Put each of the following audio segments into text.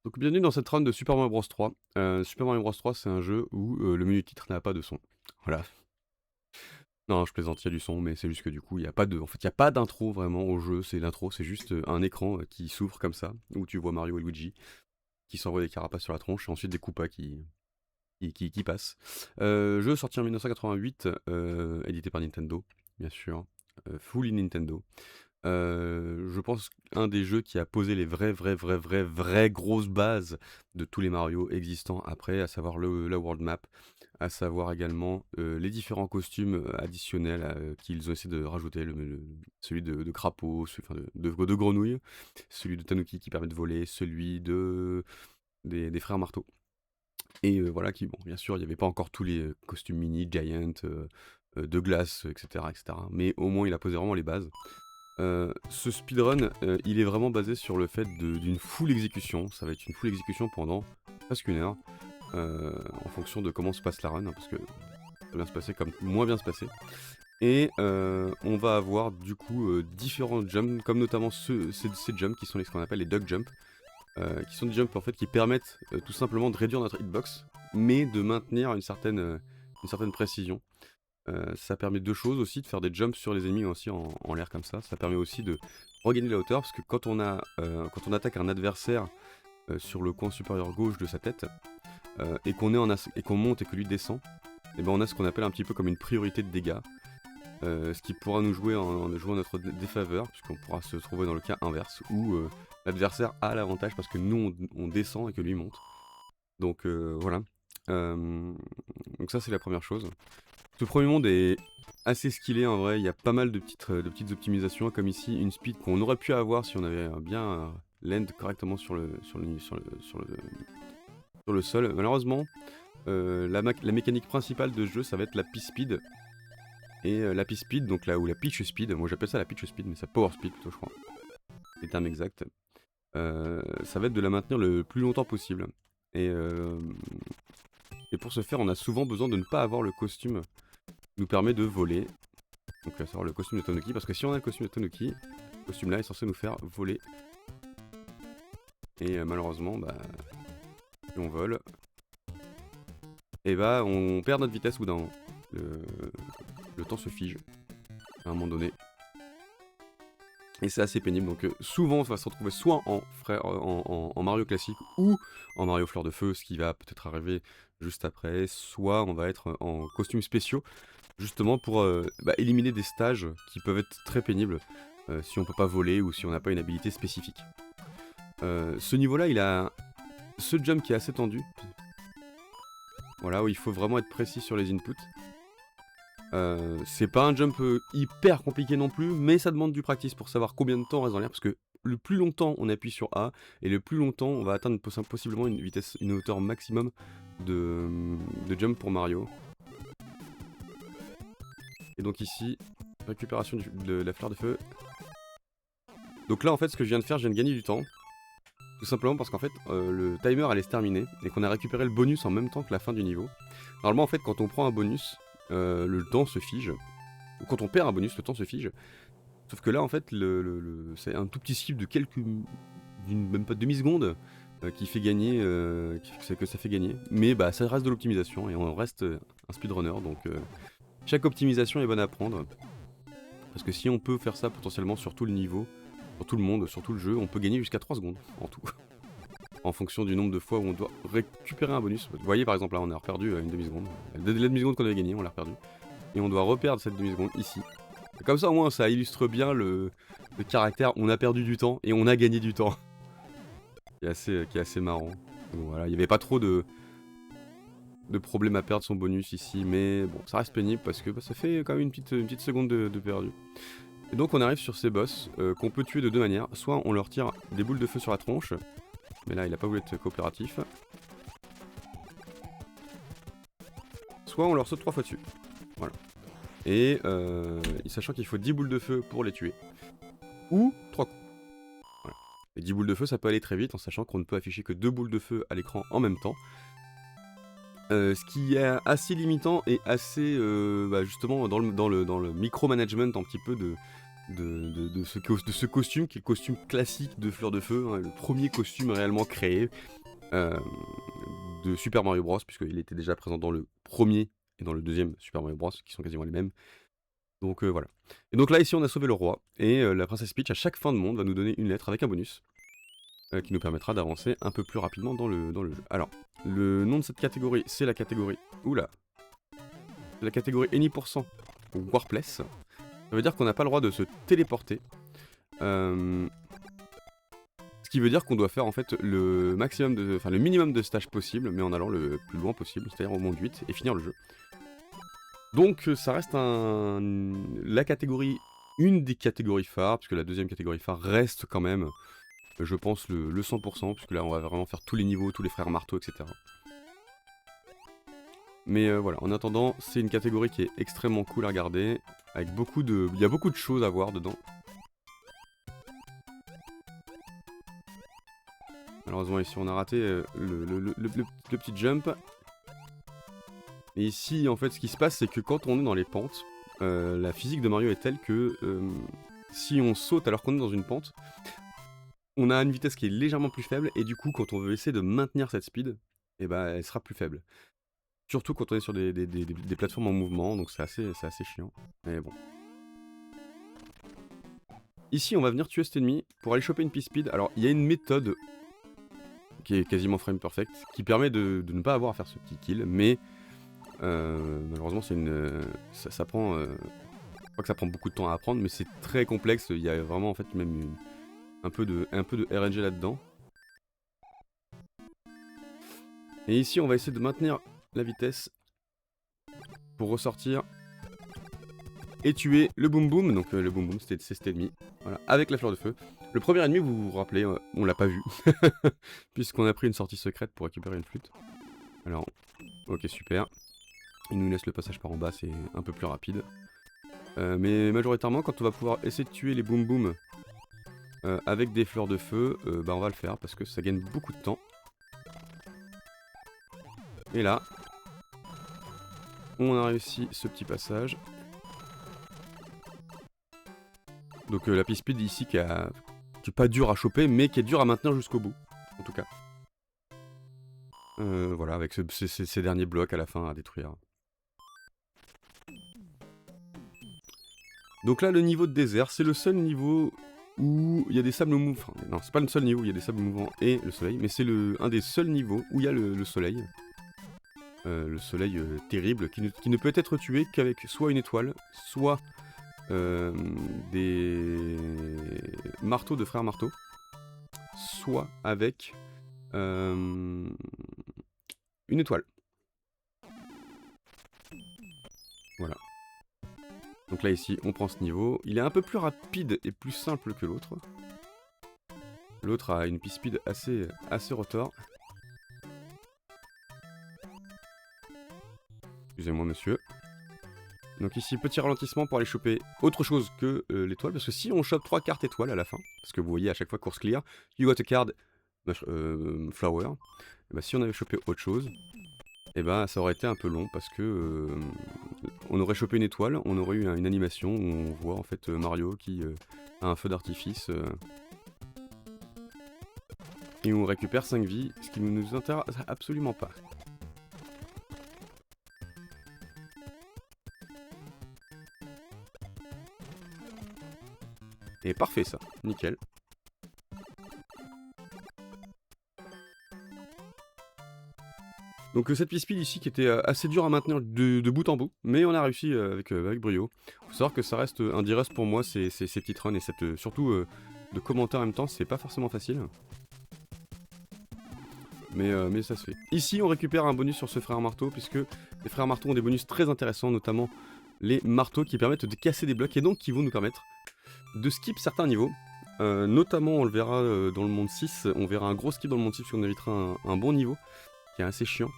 Donc bienvenue dans cette run de Super Mario Bros 3. Super Mario Bros 3, c'est un jeu où le menu titre n'a pas de son. Voilà. Non, je plaisante, il y a du son, mais c'est juste que du coup, il y a pas de, en fait, il y a pas d'intro vraiment au jeu. C'est l'intro, c'est juste un écran qui s'ouvre comme ça, où tu vois Mario et Luigi qui s'envoient des carapaces sur la tronche, et ensuite des Koopas qui passent. Jeu sorti en 1988, édité par Nintendo, bien sûr, fully Nintendo. Je pense un des jeux qui a posé les vraies grosses bases de tous les Mario existants après, à savoir la world map, à savoir également les différents costumes additionnels qu'ils ont essayé de rajouter, celui de crapaud, enfin de grenouille, celui de Tanuki qui permet de voler, celui des frères marteau. Et voilà, bon, bien sûr, il n'y avait pas encore tous les costumes mini, giant, de glace, etc., etc. Mais au moins, il a posé vraiment les bases. Ce speedrun, il est vraiment basé sur le fait d'une full exécution. Ça va être une full exécution pendant presque une heure, en fonction de comment se passe la run, hein, parce que ça peut bien se passer comme moins bien se passer. Et on va avoir du coup différents jumps, comme notamment ces jumps qui sont ce qu'on appelle les duck jumps, qui sont des jumps en fait qui permettent tout simplement de réduire notre hitbox, mais de maintenir une certaine précision. Ça permet deux choses aussi, de faire des jumps sur les ennemis aussi en l'air comme ça. Ça permet aussi de regagner de la hauteur, parce que quand on attaque un adversaire sur le coin supérieur gauche de sa tête, et qu'on monte et que lui descend, et ben on a ce qu'on appelle un petit peu comme une priorité de dégâts, ce qui pourra nous jouer en jouant notre défaveur, puisqu'on pourra se trouver dans le cas inverse, où l'adversaire a l'avantage parce que nous on descend et que lui monte. Donc voilà. Donc ça c'est la première chose. Ce premier monde est assez skillé en vrai, il y a pas mal de petites optimisations, comme ici une speed qu'on aurait pu avoir si on avait bien land correctement sur le sol. Malheureusement, la mécanique principale de ce jeu, ça va être la P-Speed. Et la P-Speed, donc là où la Pitch Speed, moi j'appelle ça la Pitch Speed, mais c'est Power Speed plutôt je crois, c'est le terme exact. Ça va être de la maintenir le plus longtemps possible. Et, euh, et pour ce faire, on a souvent besoin de ne pas avoir le costume qui nous permet de voler. Donc à savoir le costume de Tanuki, parce que si on a le costume de Tanuki, ce costume là est censé nous faire voler. Et malheureusement, bah, si on vole, et bah on perd notre vitesse ou d'un le temps se fige à un moment donné. Et c'est assez pénible, donc souvent on va se retrouver soit en Mario classique ou en Mario Fleur de Feu, ce qui va peut-être arriver juste après, soit on va être en costumes spéciaux, justement pour éliminer des stages qui peuvent être très pénibles si on peut pas voler ou si on n'a pas une habilité spécifique. Ce niveau-là, il a ce jump qui est assez tendu, voilà, où il faut vraiment être précis sur les inputs. C'est pas un jump hyper compliqué non plus, mais ça demande du practice pour savoir combien de temps on reste dans l'air, parce que le plus longtemps on appuie sur A, et le plus longtemps on va atteindre possiblement une hauteur maximum de jump pour Mario. Et donc ici, récupération de la fleur de feu. Donc là en fait ce que je viens de faire, je viens de gagner du temps. Tout simplement parce qu'en fait le timer allait se terminer, et qu'on a récupéré le bonus en même temps que la fin du niveau. Normalement en fait quand on prend un bonus, le temps se fige. Ou quand on perd un bonus, le temps se fige. Sauf que là, en fait, c'est un tout petit skip de même pas demi-seconde qui fait gagner, que ça fait gagner. Mais bah, ça reste de l'optimisation et on reste un speedrunner. Donc chaque optimisation est bonne à prendre. Parce que si on peut faire ça potentiellement sur tout le niveau, sur tout le monde, sur tout le jeu, on peut gagner jusqu'à 3 secondes en tout. En fonction du nombre de fois où on doit récupérer un bonus. Vous voyez par exemple là, on a reperdu une demi-seconde. La demi-seconde qu'on avait gagnée, on l'a reperdue. Et on doit reperdre cette demi-seconde ici. Et comme ça au moins ça illustre bien le caractère, on a perdu du temps et on a gagné du temps. qui est assez marrant. Donc, voilà, il n'y avait pas trop de problème à perdre son bonus ici, mais bon, ça reste pénible parce que ça fait quand même une petite seconde de perdu. Et donc on arrive sur ces boss qu'on peut tuer de deux manières. Soit on leur tire des boules de feu sur la tronche, mais là il a pas voulu être coopératif. Soit on leur saute 3 fois dessus. Voilà. Et sachant qu'il faut 10 boules de feu pour les tuer. Ou 3 coups. Voilà. Les 10 boules de feu ça peut aller très vite en sachant qu'on ne peut afficher que 2 boules de feu à l'écran en même temps. Ce qui est assez limitant et assez justement dans le micromanagement un petit peu de ce costume qui est le costume classique de Fleur de Feu, hein, le premier costume réellement créé euh, de Super Mario Bros, puisqu'il était déjà présent dans le premier et dans le deuxième Super Mario Bros, qui sont quasiment les mêmes. Donc voilà. Et donc là, ici, on a sauvé le roi, et la princesse Peach, à chaque fin de monde, va nous donner une lettre avec un bonus, qui nous permettra d'avancer un peu plus rapidement dans le jeu. Alors, le nom de cette catégorie, c'est la catégorie... Oula, la catégorie Any% Warpless. Ça veut dire qu'on n'a pas le droit de se téléporter. Ce qui veut dire qu'on doit faire en fait le maximum de, enfin le minimum de stages possible, mais en allant le plus loin possible, c'est-à-dire au monde 8, et finir le jeu. Donc ça reste la catégorie, une des catégories phares, puisque la deuxième catégorie phare reste quand même, je pense, le 100%, puisque là on va vraiment faire tous les niveaux, tous les frères marteaux, etc. Mais voilà, en attendant, c'est une catégorie qui est extrêmement cool à regarder, avec il y a beaucoup de choses à voir dedans. Malheureusement ici on a raté le petit jump. Et ici en fait ce qui se passe c'est que quand on est dans les pentes, la physique de Mario est telle que si on saute alors qu'on est dans une pente, on a une vitesse qui est légèrement plus faible et du coup quand on veut essayer de maintenir cette speed, et bah elle sera plus faible. Surtout quand on est sur des plateformes en mouvement, donc c'est assez chiant. Mais bon. Ici on va venir tuer cet ennemi pour aller choper une piste speed. Alors il y a une méthode qui est quasiment frame perfect, qui permet de ne pas avoir à faire ce petit kill, mais malheureusement c'est ça prend, je crois que ça prend beaucoup de temps à apprendre, mais c'est très complexe, il y a vraiment en fait même un peu de RNG là-dedans. Et ici on va essayer de maintenir la vitesse pour ressortir et tuer le boom boom, donc le boom boom c'est cet ennemi, voilà, avec la fleur de feu. Le premier ennemi, vous vous rappelez, on l'a pas vu, puisqu'on a pris une sortie secrète pour récupérer une flûte. Alors, ok super, il nous laisse le passage par en bas, c'est un peu plus rapide. Mais majoritairement, quand on va pouvoir essayer de tuer les boom boom avec des fleurs de feu, bah on va le faire, parce que ça gagne beaucoup de temps. Et là, on a réussi ce petit passage. Donc la piste speed ici qui est pas dure à choper, mais qui est dure à maintenir jusqu'au bout, en tout cas. Voilà, avec ces derniers blocs à la fin à détruire. Donc là, le niveau de désert, c'est le seul niveau où il y a des sables mouvants. Enfin, non, c'est pas le seul niveau où il y a des sables mouvants et le soleil, mais c'est un des seuls niveaux où il y a le soleil. Le soleil terrible, qui ne peut être tué qu'avec soit une étoile, soit des marteaux de frères marteaux, soit avec une étoile. Voilà. Donc là ici on prend ce niveau, il est un peu plus rapide et plus simple que l'autre. L'autre a une piste speed assez retors. Excusez-moi monsieur. Donc ici petit ralentissement pour aller choper autre chose que l'étoile, parce que si on chope 3 cartes étoiles à la fin, parce que vous voyez à chaque fois course clear, you got a card flower, et bah, si on avait chopé autre chose, et bah ça aurait été un peu long parce que on aurait chopé une étoile, on aurait eu une animation où on voit en fait Mario qui a un feu d'artifice et on récupère 5 vies, ce qui ne nous intéresse absolument pas. Et parfait ça, nickel. Donc cette piste speed ici qui était assez dure à maintenir de bout en bout, mais on a réussi avec brio. Faut savoir que ça reste un direct pour moi, ces petites runs et surtout de commenter en même temps, c'est pas forcément facile. Mais ça se fait. Ici on récupère un bonus sur ce frère marteau, puisque les frères marteaux ont des bonus très intéressants, notamment les marteaux qui permettent de casser des blocs et donc qui vont nous permettre de skip certains niveaux. Notamment on le verra dans le monde 6, on verra un gros skip dans le monde 6 puisqu'on évitera un bon niveau qui est assez chiant.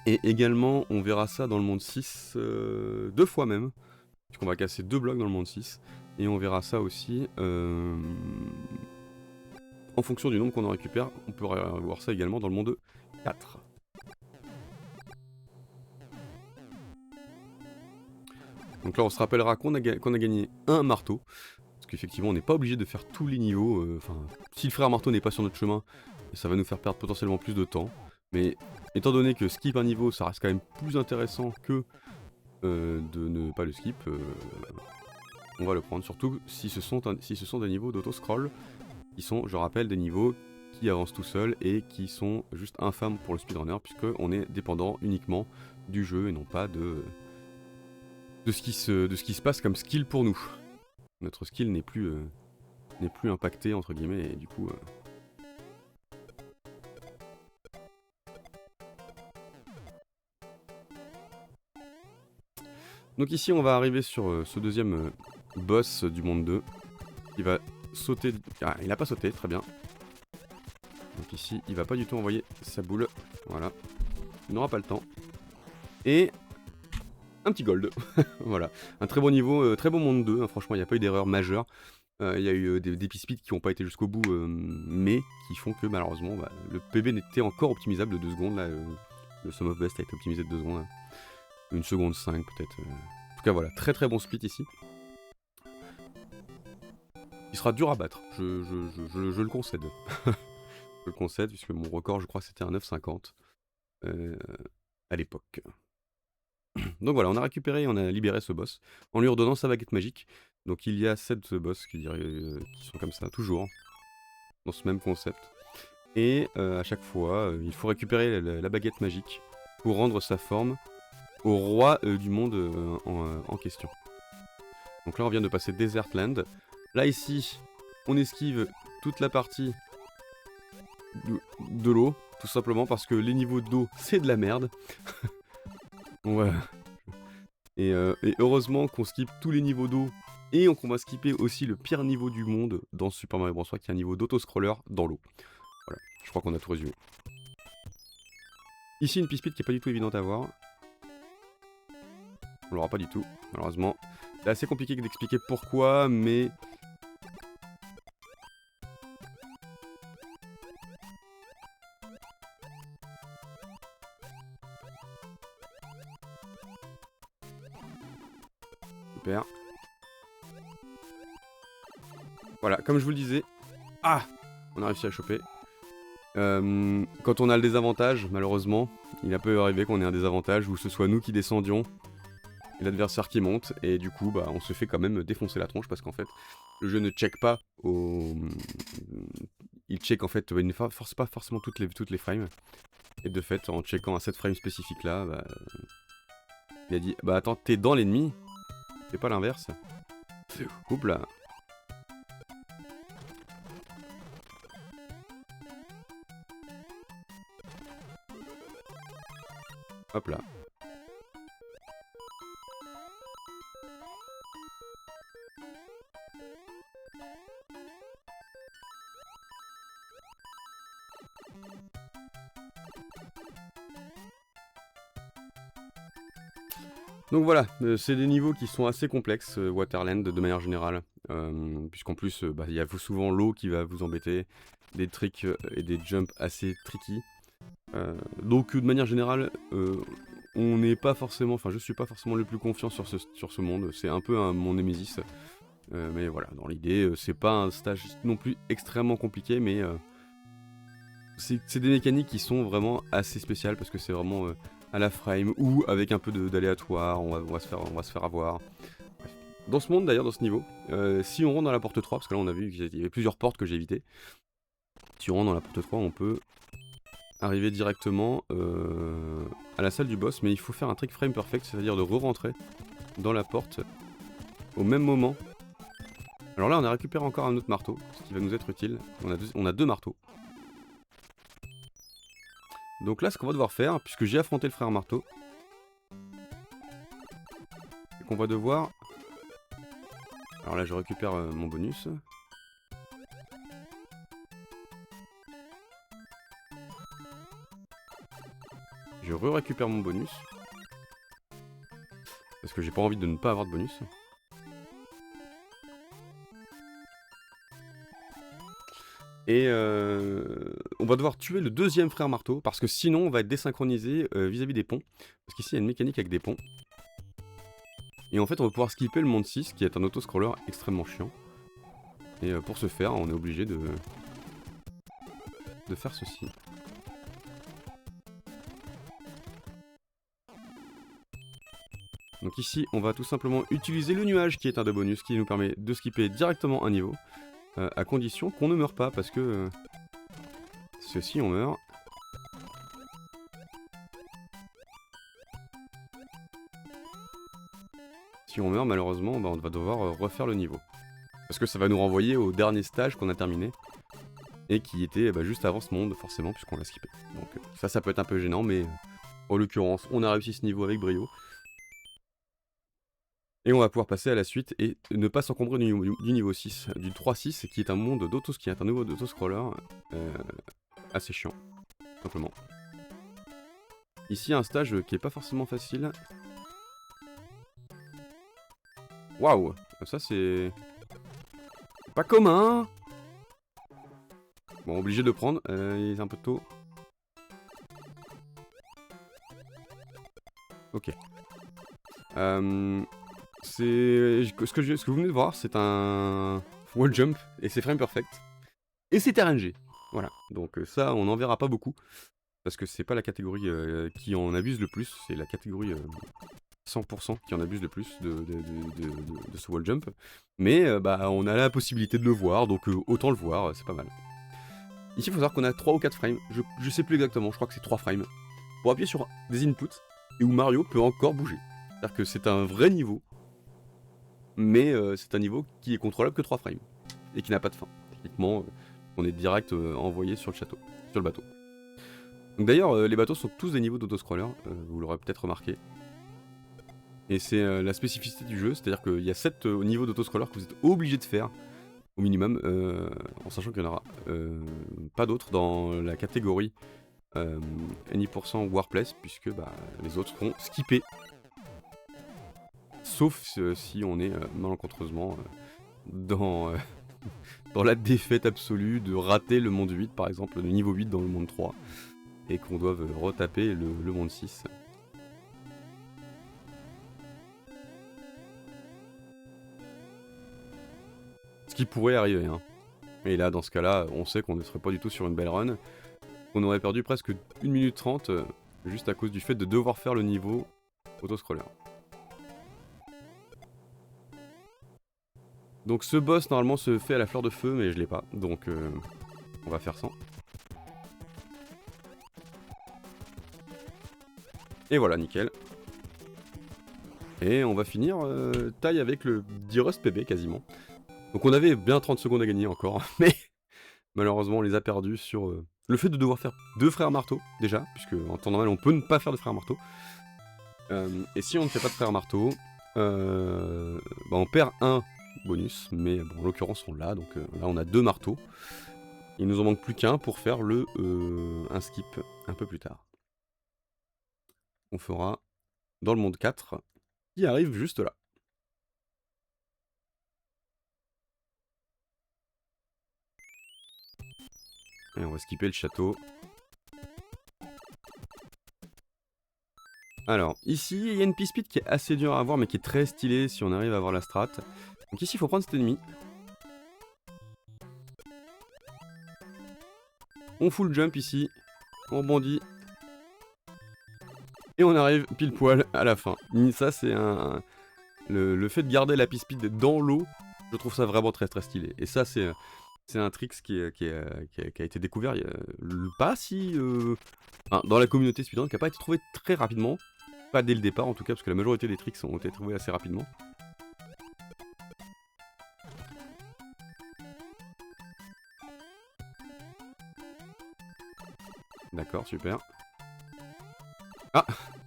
Et également on verra ça dans le monde 6 2 fois même, puisqu'on va casser 2 blocs dans le monde 6. Et on verra ça aussi en fonction du nombre qu'on en récupère, on peut voir ça également dans le monde 4. Donc là on se rappellera qu'on a gagné un marteau, qu'effectivement on n'est pas obligé de faire tous les niveaux, enfin si le frère marteau n'est pas sur notre chemin, ça va nous faire perdre potentiellement plus de temps, mais étant donné que skip un niveau ça reste quand même plus intéressant que de ne pas le skip, on va le prendre, surtout si ce sont des niveaux d'auto-scroll, qui sont, je rappelle, des niveaux qui avancent tout seuls et qui sont juste infâmes pour le speedrunner, puisqu'on est dépendant uniquement du jeu et non pas de ce qui se passe comme skill pour nous. Notre skill n'est plus impacté entre guillemets et du coup... Donc ici on va arriver sur ce deuxième boss du monde 2 qui va sauter... Ah, il a pas sauté, très bien. Donc ici il va pas du tout envoyer sa boule, voilà. Il n'aura pas le temps. Et un petit gold, voilà. Un très bon niveau, très bon monde 2, hein. Franchement il n'y a pas eu d'erreur majeure. Il y a eu des P-speed qui n'ont pas été jusqu'au bout, mais qui font que malheureusement le PB n'était encore optimisable de 2 secondes. Là, le Sum of Best a été optimisé de 2 secondes. Là. 1 seconde 5 peut-être. En tout cas voilà, très très bon split ici. Il sera dur à battre, je le concède. Je le concède puisque mon record je crois c'était un 9,50 à l'époque. Donc voilà, on a récupéré, on a libéré ce boss en lui redonnant sa baguette magique. Donc il y a 7 boss qui sont comme ça, toujours, dans ce même concept. Et à chaque fois, il faut récupérer la baguette magique pour rendre sa forme au roi du monde en question. Donc là on vient de passer Desert Land. Là ici, on esquive toute la partie de l'eau, tout simplement parce que les niveaux d'eau c'est de la merde. Bon, voilà. Et heureusement qu'on skip tous les niveaux d'eau et qu'on va skipper aussi le pire niveau du monde dans Super Mario Bros 3 qui est un niveau d'auto-scroller dans l'eau. Voilà, je crois qu'on a tout résumé. Ici une P-speed qui est pas du tout évidente à voir. On l'aura pas du tout, malheureusement. C'est assez compliqué d'expliquer pourquoi, mais... Super. Voilà, comme je vous le disais... Ah, on a réussi à choper. Quand on a le désavantage, malheureusement, il a peu arrivé qu'on ait un désavantage où ce soit nous qui descendions et l'adversaire qui monte, et du coup, on se fait quand même défoncer la tronche parce qu'en fait, le jeu ne check pas au... Il check en fait, il ne force pas forcément toutes les frames. Et de fait, en checkant à cette frame spécifique là, il a dit, attends, t'es dans l'ennemi, c'est pas l'inverse. Oups là. Hop là. Donc voilà, c'est des niveaux qui sont assez complexes, Waterland de manière générale, puisqu'en plus il y a souvent l'eau qui va vous embêter, des tricks et des jumps assez tricky. Donc de manière générale, on n'est pas forcément, enfin je suis pas forcément le plus confiant sur ce monde, c'est un peu mon némésis. Mais voilà, dans l'idée, c'est pas un stage non plus extrêmement compliqué, mais c'est des mécaniques qui sont vraiment assez spéciales parce que c'est vraiment à la frame ou avec un peu d'aléatoire, on va se faire avoir. Bref. Dans ce monde d'ailleurs, dans ce niveau, si on rentre dans la porte 3, parce que là on a vu qu'il y avait plusieurs portes que j'ai évitées, si on rentre dans la porte 3, on peut arriver directement à la salle du boss, mais il faut faire un trick frame perfect, c'est-à-dire de re-rentrer dans la porte au même moment. Alors là on a récupéré encore un autre marteau, ce qui va nous être utile, on a deux marteaux. Donc là ce qu'on va devoir faire, puisque j'ai affronté le frère marteau, c'est qu'on va devoir... Alors là je récupère mon bonus. Je récupère mon bonus. Parce que j'ai pas envie de ne pas avoir de bonus. Et on va devoir tuer le deuxième frère marteau, parce que sinon on va être désynchronisé vis-à-vis des ponts. Parce qu'ici il y a une mécanique avec des ponts. Et en fait on va pouvoir skipper le monde 6, qui est un auto-scroller extrêmement chiant. Et pour ce faire, on est obligé de faire ceci. Donc ici, on va tout simplement utiliser le nuage qui est un des bonus qui nous permet de skipper directement un niveau, à condition qu'on ne meure pas, parce que si on meurt... Si on meurt, malheureusement, bah, on va devoir refaire le niveau. Parce que ça va nous renvoyer au dernier stage qu'on a terminé, et qui était bah, juste avant ce monde, forcément, puisqu'on l'a skippé. Donc ça peut être un peu gênant, mais en l'occurrence, on a réussi ce niveau avec brio. Et on va pouvoir passer à la suite et ne pas s'encombrer du niveau 6, du 3-6, qui est un monde qui est un nouveau d'autoscroller assez chiant, simplement. Ici, un stage qui est pas forcément facile. Waouh, ça c'est pas commun. Bon, obligé de le prendre, il est un peu tôt. Ok. Ce que vous venez de voir, c'est un wall jump et c'est frame perfect. Et c'est RNG. Voilà. Donc ça, on n'en verra pas beaucoup. Parce que c'est pas la catégorie qui en abuse le plus. C'est la catégorie 100% qui en abuse le plus de ce wall jump. Mais bah, on a la possibilité de le voir. Donc autant le voir, c'est pas mal. Ici, il faut savoir qu'on a 3 ou 4 frames. Je sais plus exactement, je crois que c'est 3 frames. Pour appuyer sur des inputs et où Mario peut encore bouger. C'est-à-dire que c'est un vrai niveau. Mais c'est un niveau qui est contrôlable que 3 frames. Et qui n'a pas de fin. Techniquement, on est direct envoyé sur le château, sur le bateau. Donc d'ailleurs, les bateaux sont tous des niveaux d'autoscroller, vous l'aurez peut-être remarqué. Et c'est la spécificité du jeu, c'est-à-dire qu'il y a 7 niveaux d'autoscroller que vous êtes obligé de faire, au minimum, en sachant qu'il n'y en aura pas d'autres dans la catégorie Any% Warplace, puisque bah, les autres seront skippés. Sauf si on est malencontreusement dans la défaite absolue de rater le monde 8, par exemple, le niveau 8 dans le monde 3, et qu'on doive retaper le monde 6. Ce qui pourrait arriver, hein. Et là, dans ce cas-là, on sait qu'on ne serait pas du tout sur une belle run. On aurait perdu presque 1 minute 30, juste à cause du fait de devoir faire le niveau autoscroller. Donc ce boss normalement se fait à la fleur de feu, mais je l'ai pas, donc on va faire sans. Et voilà, nickel. Et on va finir taille avec le D-Rust PB quasiment. Donc on avait bien 30 secondes à gagner encore, mais malheureusement on les a perdus sur le fait de devoir faire 2 frères marteaux déjà, puisque en temps normal on peut ne pas faire de frères marteaux. Et si on ne fait pas de frères marteaux, bah on perd un bonus, mais bon, en l'occurrence on l'a, donc là on a 2 marteaux. Il nous en manque plus qu'un pour faire un skip un peu plus tard. On fera dans le monde 4, qui arrive juste là. Et on va skipper le château. Alors, ici, il y a une piste speed qui est assez dure à avoir, mais qui est très stylée si on arrive à avoir la strat. Donc ici, il faut prendre cet ennemi. On full jump ici. On rebondit. Et on arrive pile poil à la fin. Ça, c'est le fait de garder la piste speed dans l'eau, je trouve ça vraiment très très stylé. Et ça, c'est un trick qui a été découvert pas si... dans la communauté speedrun, qui n'a pas été trouvé très rapidement. Pas dès le départ en tout cas, parce que la majorité des tricks ont été trouvés assez rapidement. D'accord, super. Ah,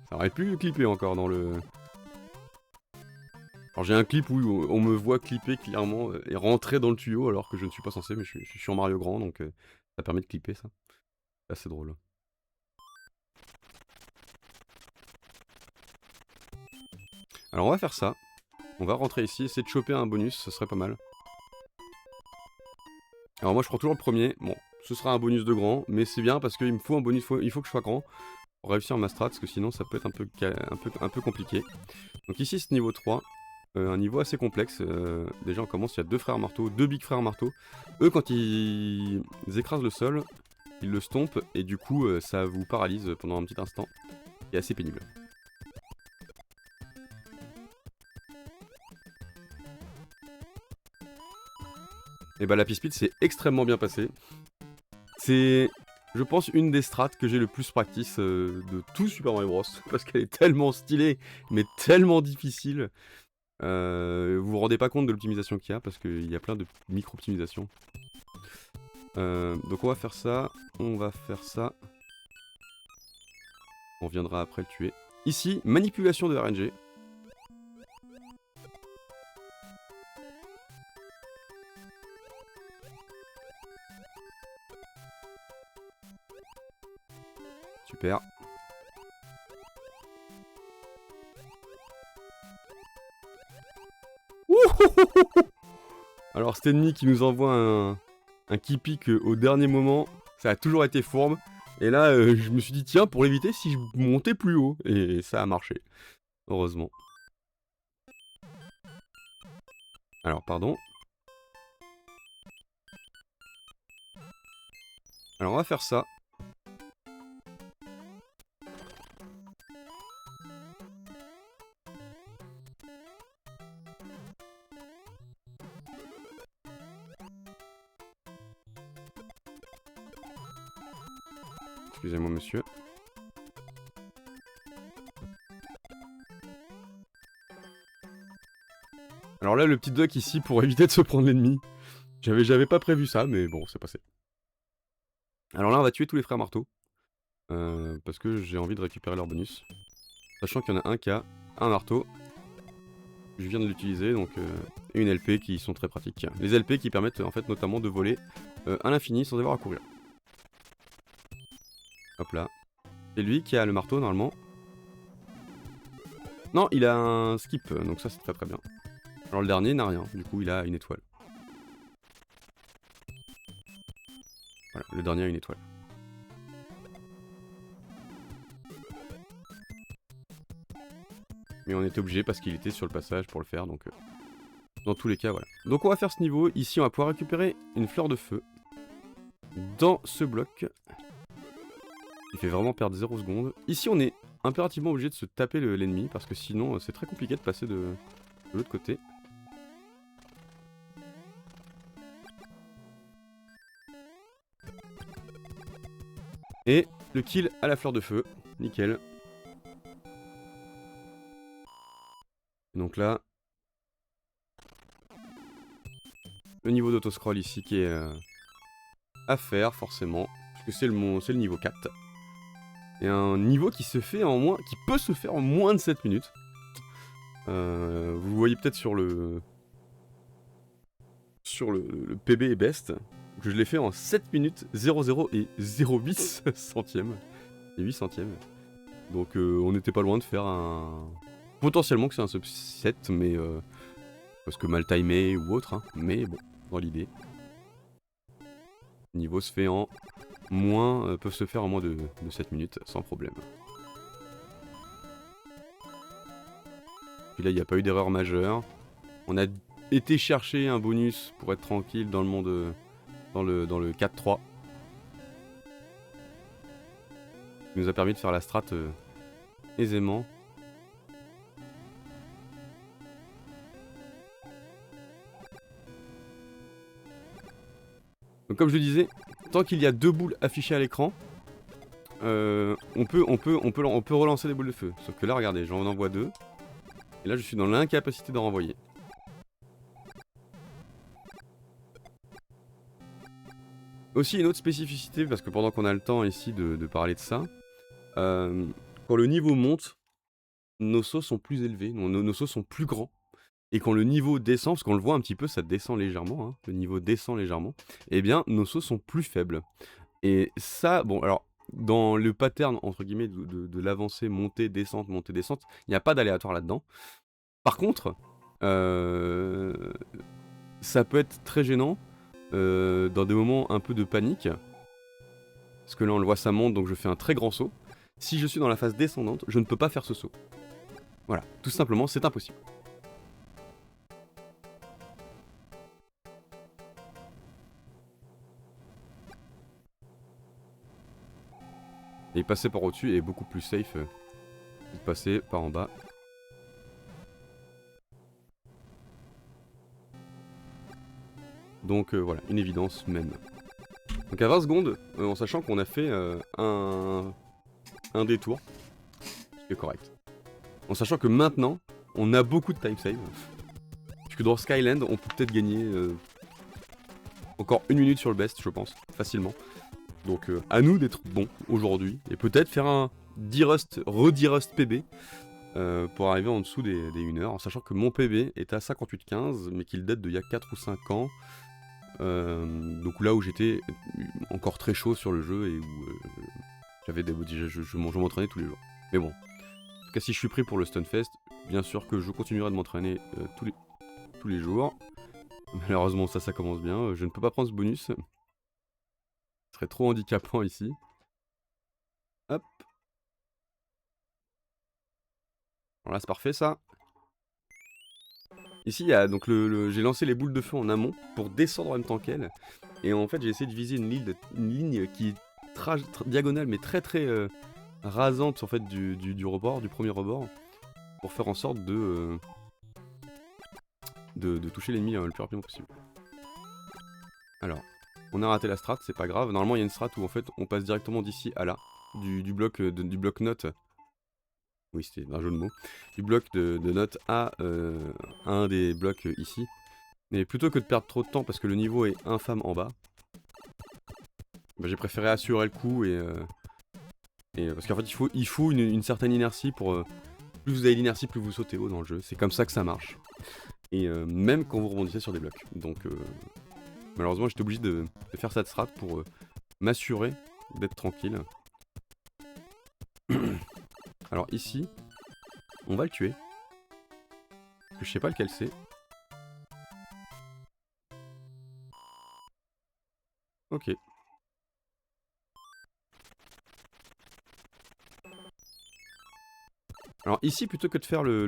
ça aurait pu clipper encore dans le... Alors j'ai un clip où on me voit clipper clairement et rentrer dans le tuyau alors que je ne suis pas censé, mais je suis en Mario Grand, donc ça permet de clipper ça. C'est assez drôle. Alors on va faire ça. On va rentrer ici, essayer de choper un bonus, ce serait pas mal. Alors moi je prends toujours le premier. Bon, ce sera un bonus de grand, mais c'est bien parce qu'il me faut un bonus, il faut que je sois grand pour réussir ma strat, parce que sinon ça peut être un peu compliqué. Donc ici c'est niveau 3. un niveau assez complexe. Déjà on commence, il y a deux frères marteaux, deux big frères marteaux. Eux quand ils écrasent le sol, ils le stompent et du coup ça vous paralyse pendant un petit instant. C'est assez pénible. Et bah la Speed c'est extrêmement bien passé. C'est, je pense, une des strats que j'ai le plus practice de tout Super Mario Bros. Parce qu'elle est tellement stylée, mais tellement difficile. Vous vous rendez pas compte de l'optimisation qu'il y a, parce qu'il y a plein de micro-optimisations. Donc on va faire ça, on va faire ça. On viendra après le tuer. Ici, manipulation de RNG. Super. Alors cet ennemi qui nous envoie un qui pique au dernier moment, ça a toujours été fourbe. Et là, je me suis dit, tiens, pour l'éviter, si je montais plus haut. Et ça a marché. Heureusement. Alors, pardon. Alors, on va faire ça. Excusez-moi, monsieur. Alors là, le petit duck ici pour éviter de se prendre l'ennemi. J'avais pas prévu ça, mais bon, c'est passé. Alors là, on va tuer tous les frères marteaux. Parce que j'ai envie de récupérer leur bonus. Sachant qu'il y en a un qui a un marteau. Je viens de l'utiliser, donc et une LP qui sont très pratiques. Les LP qui permettent en fait notamment de voler à l'infini sans avoir à courir. Hop là. C'est lui qui a le marteau normalement. Non, il a un skip, donc ça c'est très très bien. Alors le dernier n'a rien, du coup il a une étoile. Voilà, le dernier a une étoile. Mais on était obligé parce qu'il était sur le passage pour le faire, donc dans tous les cas, voilà. Donc on va faire ce niveau. Ici, on va pouvoir récupérer une fleur de feu dans ce bloc. Il fait vraiment perdre 0 secondes. Ici, on est impérativement obligé de se taper l'ennemi parce que sinon, c'est très compliqué de passer de l'autre côté. Et le kill à la fleur de feu. Nickel. Donc là, le niveau d'autoscroll ici qui est à faire forcément, puisque c'est le niveau 4. Et un niveau qui se fait en moins, qui peut se faire en moins de 7 minutes. Vous voyez peut-être sur le PB et best que je l'ai fait en 7 minutes 00 et 0,8 centièmes. Et 8 centièmes. Donc on n'était pas loin de faire un... Potentiellement que c'est un subset, mais... parce que mal timé ou autre, hein. Mais bon, dans l'idée. Le niveau se fait en moins... peuvent se faire en moins de 7 minutes, sans problème. Puis là, il n'y a pas eu d'erreur majeure. On a été chercher un bonus pour être tranquille dans le monde... dans le 4-3. Qui nous a permis de faire la strat aisément. Donc comme je le disais, tant qu'il y a 2 boules affichées à l'écran, on peut relancer les boules de feu. Sauf que là, regardez, j'en envoie 2. Et là, je suis dans l'incapacité d'en renvoyer. Aussi, une autre spécificité, parce que pendant qu'on a le temps ici de parler de ça, quand le niveau monte, nos sauts sont plus élevés, nos sauts sont plus grands. Et quand le niveau descend, parce qu'on le voit un petit peu, ça descend légèrement, hein, le niveau descend légèrement, eh bien, nos sauts sont plus faibles. Et ça, bon, alors, dans le pattern, entre guillemets, de l'avancée, montée, descente, il n'y a pas d'aléatoire là-dedans. Par contre, ça peut être très gênant dans des moments un peu de panique. Parce que là, on le voit, ça monte, donc je fais un très grand saut. Si je suis dans la phase descendante, je ne peux pas faire ce saut. Voilà, tout simplement, c'est impossible. Et passer par au-dessus est beaucoup plus safe que de passer par en bas. Donc voilà, une évidence même. Donc à 20 secondes, en sachant qu'on a fait un détour, ce qui est correct. En sachant que maintenant, on a beaucoup de time save. Puisque dans Skyland, on peut peut-être gagner encore 1 minute sur le best, je pense, facilement. Donc à nous d'être bons aujourd'hui, et peut-être faire un re-D-Rust PB, pour arriver en dessous des 1 heure, en sachant que mon PB est à 58,15, mais qu'il date d'il y a 4 ou 5 ans. Donc là où j'étais encore très chaud sur le jeu et où j'avais je m'entraînais tous les jours. Mais bon, en tout cas si je suis pris pour le Stunfest, bien sûr que je continuerai de m'entraîner tous les jours. Malheureusement ça commence bien, je ne peux pas prendre ce bonus. Ce serait trop handicapant ici. Hop. Voilà, c'est parfait ça. Ici, il y a donc j'ai lancé les boules de feu en amont pour descendre en même temps qu'elle. Et en fait, j'ai essayé de viser une ligne qui est diagonale, mais très rasante en fait du rebord, du premier rebord, pour faire en sorte de toucher l'ennemi le plus rapidement possible. Alors, on a raté la strat, c'est pas grave. Normalement, il y a une strat où en fait, on passe directement d'ici à là, du bloc note. Oui, c'était un jeu de mots. Du bloc de notes à un des blocs ici. Mais plutôt que de perdre trop de temps parce que le niveau est infâme en bas, bah, j'ai préféré assurer le coup et parce qu'en fait il faut une certaine inertie pour... plus vous avez d'inertie, plus vous sautez haut dans le jeu. C'est comme ça que ça marche. Et même quand vous rebondissez sur des blocs. Donc malheureusement j'étais obligé de faire cette strat pour m'assurer d'être tranquille. Alors ici, on va le tuer. Parce que je sais pas lequel c'est. Ok. Alors ici, plutôt que de faire le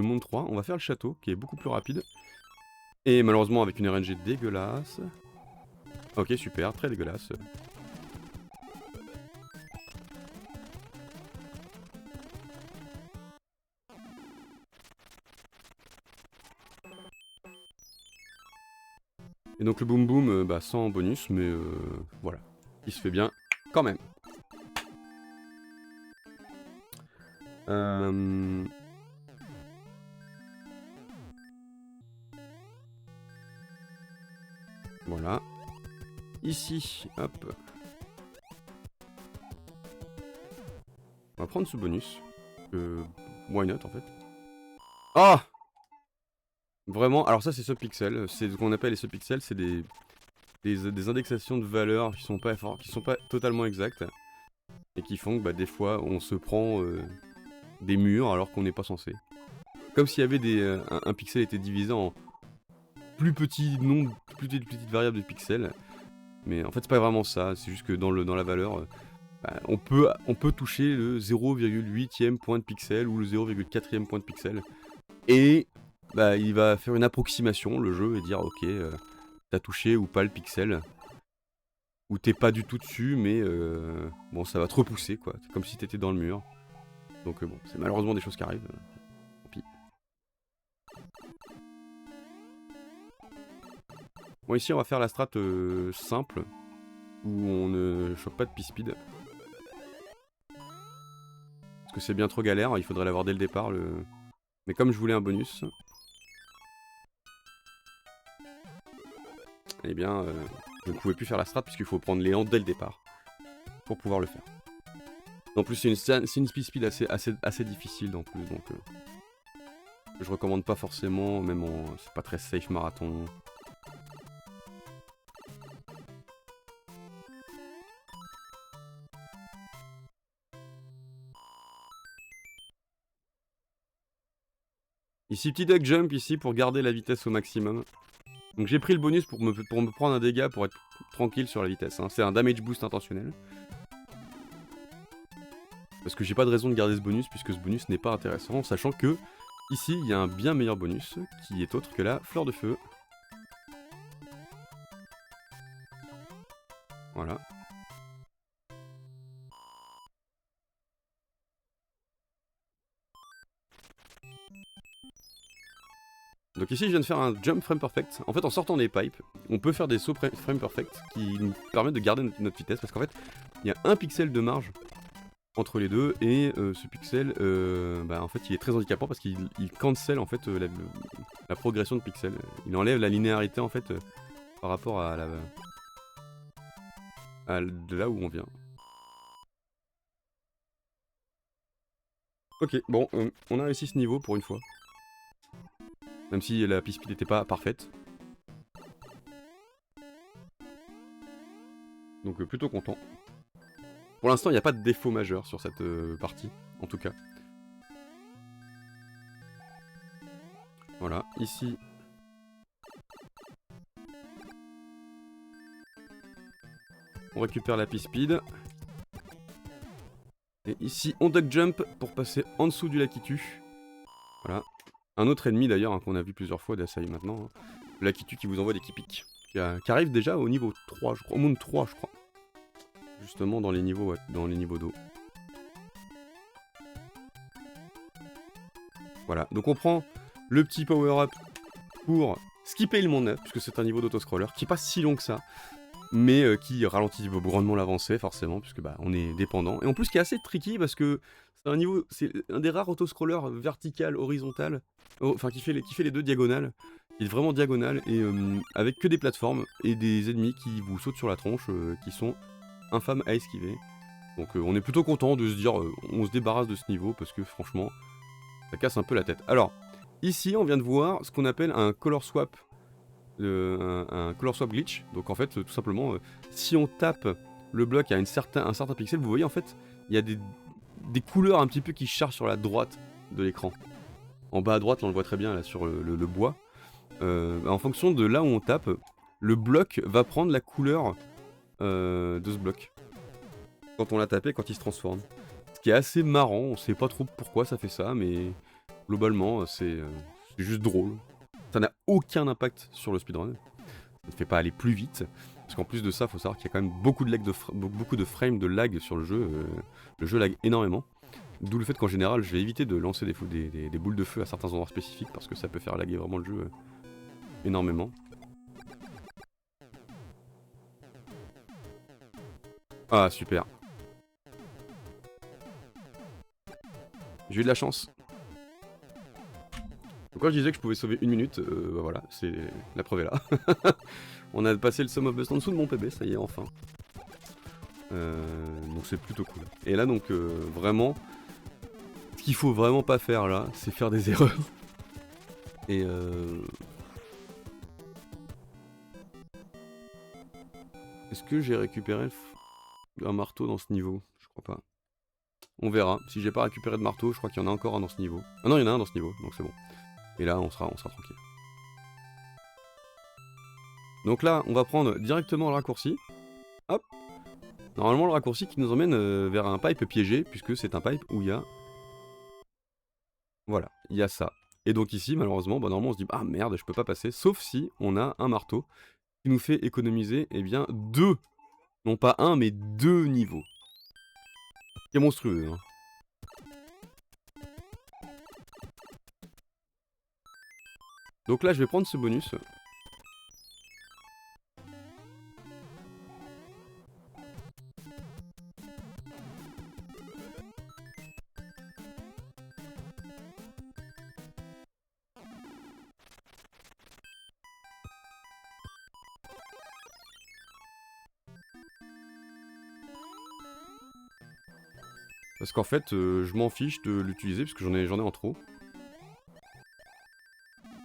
monde 3, on va faire le château, qui est beaucoup plus rapide. Et malheureusement avec une RNG dégueulasse. Ok, super, très dégueulasse. Et donc le boom boom, bah, sans bonus, mais voilà. Il se fait bien quand même. Voilà. Ici, hop. On va prendre ce bonus. Why not en fait. Ah! Vraiment, alors ça c'est subpixel. C'est ce qu'on appelle les subpixels, c'est des indexations de valeurs qui sont pas totalement exactes. Et qui font que bah, des fois on se prend des murs alors qu'on n'est pas censé. Comme s'il y avait un pixel était divisé en plus petites variables de pixels. Mais en fait c'est pas vraiment ça, c'est juste que dans la valeur, bah, on peut toucher le 0,8e point de pixel ou le 0,4e point de pixel. Et bah, il va faire une approximation, le jeu, et dire ok, t'as touché ou pas le pixel. Ou t'es pas du tout dessus, mais bon, ça va te repousser quoi. C'est comme si t'étais dans le mur. Donc bon, c'est malheureusement des choses qui arrivent. Tant pis. Bon, ici on va faire la strat simple, où on ne chope pas de P-Speed. Parce que c'est bien trop galère, il faudrait l'avoir dès le départ. Mais comme je voulais un bonus, eh bien, je ne pouvais plus faire la strat, puisqu'il faut prendre Léon dès le départ, pour pouvoir le faire. En plus, c'est une P-Speed assez difficile, en plus, donc... je recommande pas forcément, même c'est pas très safe marathon. Ici, petit duck jump ici pour garder la vitesse au maximum. Donc j'ai pris le bonus pour me prendre un dégât pour être tranquille sur la vitesse. Hein. C'est un damage boost intentionnel. Parce que j'ai pas de raison de garder ce bonus puisque ce bonus n'est pas intéressant. Sachant que ici il y a un bien meilleur bonus qui est autre que la fleur de feu. Voilà. Donc ici je viens de faire un jump frame perfect. En fait en sortant des pipes, on peut faire des sauts frame perfect qui nous permettent de garder notre vitesse parce qu'en fait il y a un pixel de marge entre les deux et ce pixel en fait il est très handicapant parce qu'il cancel en fait la progression de pixels. Il enlève la linéarité en fait par rapport à de là où on vient. Ok, bon, on a réussi ce niveau pour une fois. Même si la piste n'était pas parfaite. Donc plutôt content. Pour l'instant, il n'y a pas de défaut majeur sur cette partie, en tout cas. Voilà, ici... on récupère la piste speed. Et ici, on duck jump pour passer en dessous du Lakitu. Voilà. Un autre ennemi d'ailleurs, hein, qu'on a vu plusieurs fois d'Asahi maintenant. Hein. Le Lakitu qui vous envoie des qui arrive déjà au niveau 3, je crois. Au monde 3, je crois. Justement dans les niveaux, ouais, dans les niveaux d'eau. Voilà, donc on prend le petit power-up pour skipper le monde 9, puisque c'est un niveau d'autoscroller qui est pas si long que ça, mais qui ralentit grandement l'avancée forcément, puisque bah, on est dépendant. Et en plus qui est assez tricky parce que c'est un niveau, c'est un des rares autoscrollers vertical, horizontal, enfin qui fait les deux diagonales, qui est vraiment diagonal, et avec que des plateformes et des ennemis qui vous sautent sur la tronche, qui sont infâmes à esquiver. Donc on est plutôt content de se dire, on se débarrasse de ce niveau, parce que franchement... ça casse un peu la tête. Alors, ici, on vient de voir ce qu'on appelle un color swap. Un color swap glitch. Donc en fait, tout simplement, si on tape le bloc à un certain pixel, vous voyez en fait, il y a des couleurs un petit peu qui chargent sur la droite de l'écran. En bas à droite, on le voit très bien là sur le bois. En fonction de là où on tape, le bloc va prendre la couleur de ce bloc. Quand on l'a tapé, quand il se transforme. Ce qui est assez marrant, on sait pas trop pourquoi ça fait ça, mais globalement c'est juste drôle. Ça n'a aucun impact sur le speedrun, ça ne fait pas aller plus vite, parce qu'en plus de ça, faut savoir qu'il y a quand même beaucoup de frames de lag sur le jeu lag énormément. D'où le fait qu'en général je vais éviter de lancer des boules de feu à certains endroits spécifiques, parce que ça peut faire laguer vraiment le jeu énormément. Ah super. J'ai eu de la chance. Donc quand je disais que je pouvais sauver une minute, bah voilà, c'est la preuve est là. On a passé le sum of best en dessous de mon PB, ça y est, enfin. Donc c'est plutôt cool. Et là donc vraiment, ce qu'il faut vraiment pas faire là, c'est faire des erreurs. Et est-ce que j'ai récupéré un marteau dans ce niveau? Je crois pas. On verra. Si j'ai pas récupéré de marteau, je crois qu'il y en a encore un dans ce niveau. Ah non, il y en a un dans ce niveau, donc c'est bon. Et là, on sera tranquille. Donc là, on va prendre directement le raccourci. Hop. Normalement, le raccourci qui nous emmène vers un pipe piégé, puisque c'est un pipe où il y a... voilà, il y a ça. Et donc ici, malheureusement, bah, normalement, on se dit « ah merde, je peux pas passer », sauf si on a un marteau qui nous fait économiser, eh bien, 2. Non pas un, mais 2 niveaux. C'est monstrueux, hein. Donc là, je vais prendre ce bonus. Parce qu'en fait, je m'en fiche de l'utiliser, parce que j'en ai en trop.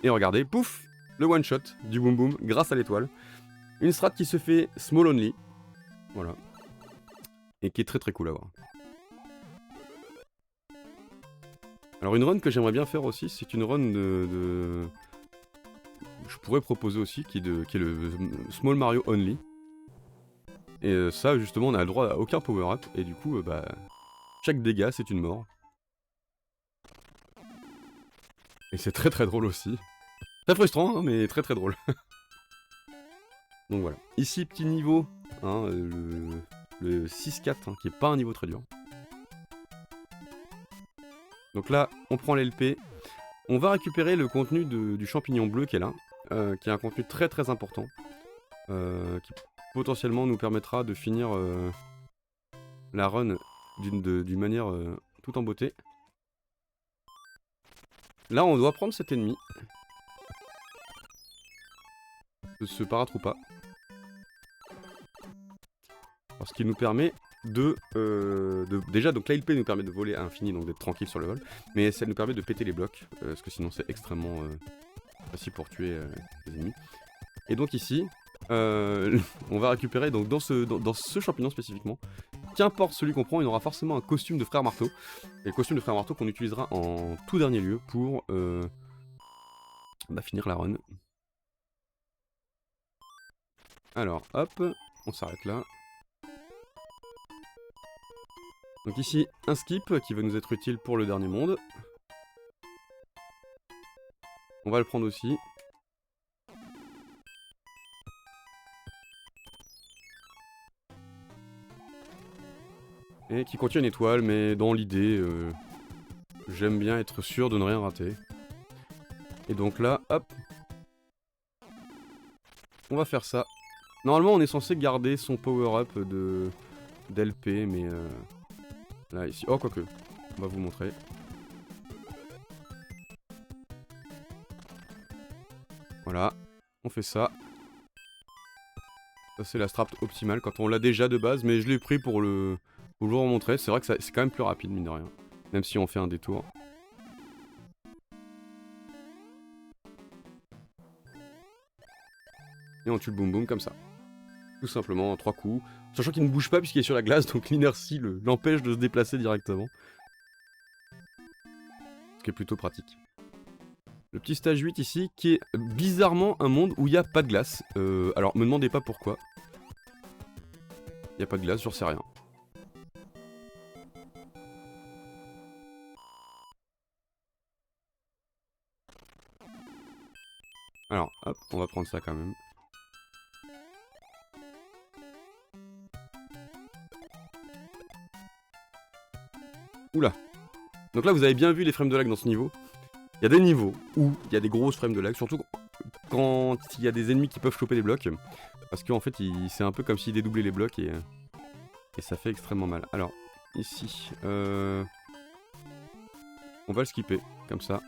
Et regardez, pouf, le one shot du boom boom grâce à l'étoile. Une strat qui se fait small only. Voilà. Et qui est très très cool à voir. Alors une run que j'aimerais bien faire aussi, c'est une run de... je pourrais proposer aussi, qui est le Small Mario Only. Et ça justement on a le droit à aucun power-up, et du coup bah... chaque dégât c'est une mort. Et c'est très très drôle aussi. Très frustrant, hein, mais très très drôle. Donc voilà. Ici, petit niveau, hein, le 6-4, hein, qui est pas un niveau très dur. Donc là, on prend l'LP. On va récupérer le contenu du champignon bleu qui est là, qui est un contenu très très important, qui potentiellement nous permettra de finir la run d'une manière tout en beauté. Là, on doit prendre cet ennemi. Ce Paratroopa. Parce qu'il nous permet déjà, donc l'ALP nous permet de voler à l'infini, donc d'être tranquille sur le vol. Mais ça nous permet de péter les blocs, parce que sinon c'est extrêmement facile pour tuer les ennemis. Et donc ici, on va récupérer, donc dans ce champignon spécifiquement, qu'importe celui qu'on prend, il aura forcément un costume de frère marteau. Et le costume de frère marteau qu'on utilisera en tout dernier lieu pour finir la run. Alors, hop, on s'arrête là. Donc ici, un skip qui va nous être utile pour le dernier monde. On va le prendre aussi. Et qui contient une étoile, mais dans l'idée, j'aime bien être sûr de ne rien rater. Et donc là, hop. On va faire ça. Normalement, on est censé garder son power-up d'LP, mais là, ici... Oh, quoique. On va vous montrer. Voilà. On fait ça. Ça, c'est la strap optimale quand on l'a déjà de base, mais je l'ai pris pour vous montrer. C'est vrai que c'est quand même plus rapide, mine de rien. Même si on fait un détour. Et on tue le boum boum comme ça. Tout simplement, en 3 coups. Sachant qu'il ne bouge pas puisqu'il est sur la glace, donc l'inertie l'empêche de se déplacer directement. Ce qui est plutôt pratique. Le petit stage 8 ici, qui est bizarrement un monde où il n'y a pas de glace. Alors, me demandez pas pourquoi. Il n'y a pas de glace, j'en sais rien. Alors, hop, on va prendre ça quand même. Oula. Donc là, vous avez bien vu les frames de lag dans ce niveau. Il y a des niveaux où il y a des grosses frames de lag, surtout quand il y a des ennemis qui peuvent choper les blocs. Parce qu'en fait, c'est un peu comme s'ils dédoublaient les blocs et ça fait extrêmement mal. Alors, ici, on va le skipper, comme ça.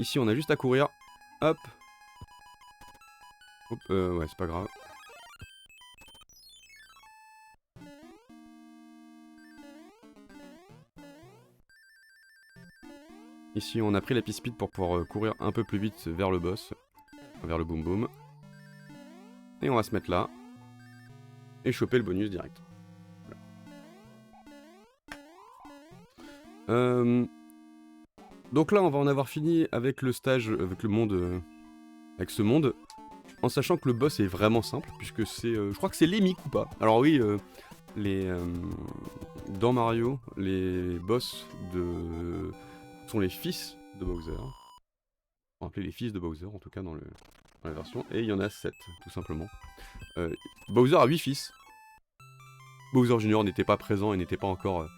Ici, on a juste à courir. Hop. Hop, ouais, c'est pas grave. Ici, on a pris la piste speed pour pouvoir courir un peu plus vite vers le boss. Vers le boom boom. Et on va se mettre là. Et choper le bonus direct. Voilà. Donc là, on va en avoir fini avec le stage, avec le monde, avec ce monde, en sachant que le boss est vraiment simple, puisque c'est, je crois que c'est les Koopa. Alors oui, dans Mario, les boss sont les fils de Bowser. On va appeler les fils de Bowser, en tout cas dans la version, et il y en a 7, tout simplement. Bowser a 8 fils. Bowser Junior n'était pas présent et n'était pas encore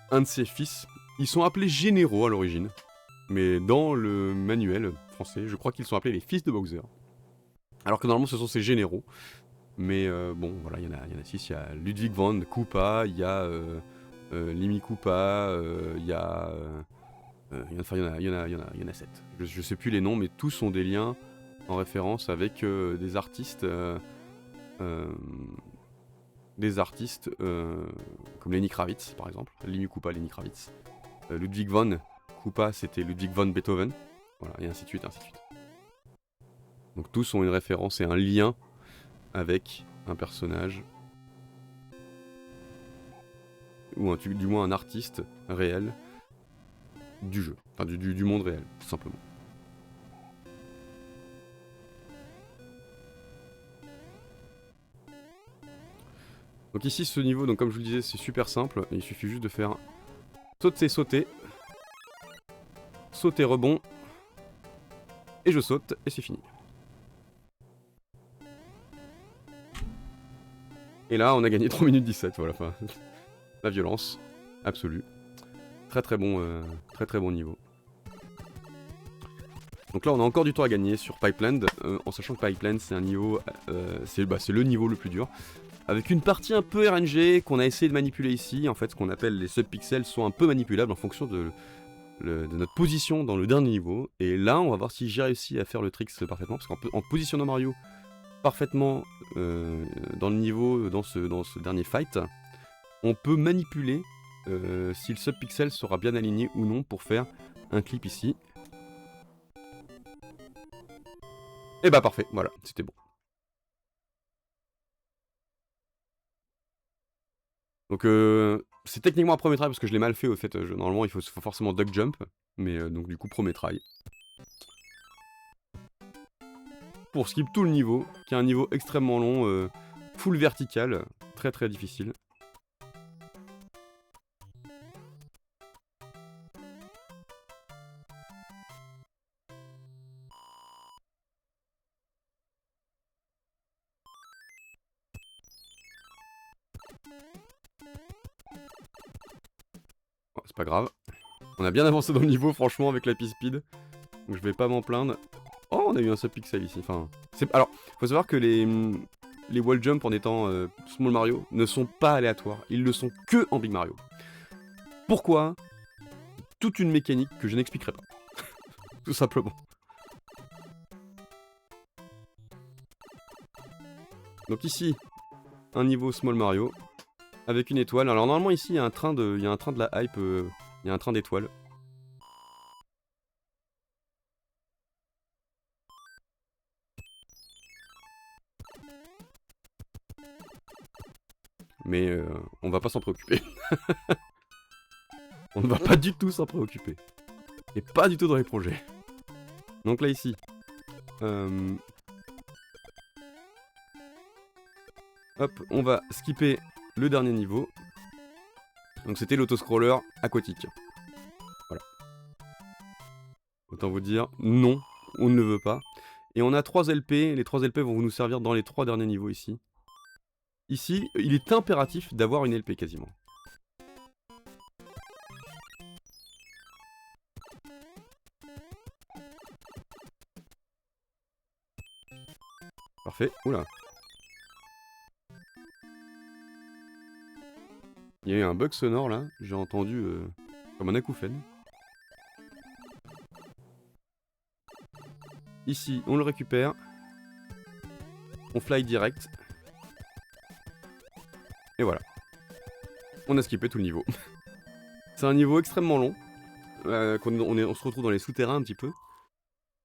un de ses fils. Ils sont appelés généraux à l'origine, mais dans le manuel français, je crois qu'ils sont appelés les fils de Bowser. Alors que normalement ce sont ces généraux. Mais bon, voilà, il y en a 6. Il y a Ludwig von Koopa, il y a Limmy Koopa, il y en a 7. Je sais plus les noms, mais tous ont des liens en référence avec des artistes comme Lenny Kravitz, par exemple. Limmy Koopa, Lenny Kravitz. Ludwig von Koopa, c'était Ludwig von Beethoven. Voilà, et ainsi de suite, ainsi de suite. Donc tous ont une référence et un lien avec un personnage. Ou du moins un artiste réel du jeu. Enfin, du monde réel, tout simplement. Donc ici, ce niveau, donc comme je vous le disais, c'est super simple. Il suffit juste de faire sauter, sauter. Sauter, rebond. et je saute, et c'est fini. Et là, on a gagné 3 minutes 17, voilà, enfin, la violence absolue. Très très bon niveau. Donc là, on a encore du temps à gagner sur Pipeland, en sachant que Pipeland, c'est un niveau, c'est le niveau le plus dur. Avec une partie un peu RNG qu'on a essayé de manipuler ici. En fait, ce qu'on appelle les subpixels sont un peu manipulables en fonction de notre position dans le dernier niveau. Et là, on va voir si j'ai réussi à faire le trick parfaitement, parce qu'en positionnant Mario parfaitement dans le niveau, dans ce dernier fight, on peut manipuler si le subpixel sera bien aligné ou non pour faire un clip ici. Et bah parfait, voilà, c'était bon. Donc c'est techniquement un premier try parce que je l'ai mal fait au fait, normalement il faut forcément duck jump, mais donc du coup premier try. Pour skip tout le niveau, qui est un niveau extrêmement long, full vertical, très très difficile. Oh, c'est pas grave. On a bien avancé dans le niveau franchement avec la piste speed, donc je vais pas m'en plaindre. Oh, on a eu un subpixel ici, enfin... Alors, faut savoir que les wall jump en étant Small Mario ne sont pas aléatoires, ils le sont que en Big Mario. Pourquoi? Toute une mécanique que je n'expliquerai pas. Tout simplement. Donc ici, un niveau Small Mario, avec une étoile. Alors normalement ici, il y a un train de la hype, il y a un train d'étoiles. Mais on va pas s'en préoccuper. On ne va pas du tout s'en préoccuper. Et pas du tout dans les projets. Donc là ici. Hop, on va skipper le dernier niveau. Donc c'était l'autoscroller aquatique. Voilà. Autant vous dire, non, on ne le veut pas. Et on a 3 LP, les 3 LP vont nous servir dans les 3 derniers niveaux ici. Ici, il est impératif d'avoir une LP quasiment. Parfait, oula. Il y a eu un bug sonore là, j'ai entendu comme un acouphène. Ici, on le récupère. On fly direct. Et voilà. On a skippé tout le niveau. C'est un niveau extrêmement long. On se retrouve dans les souterrains un petit peu.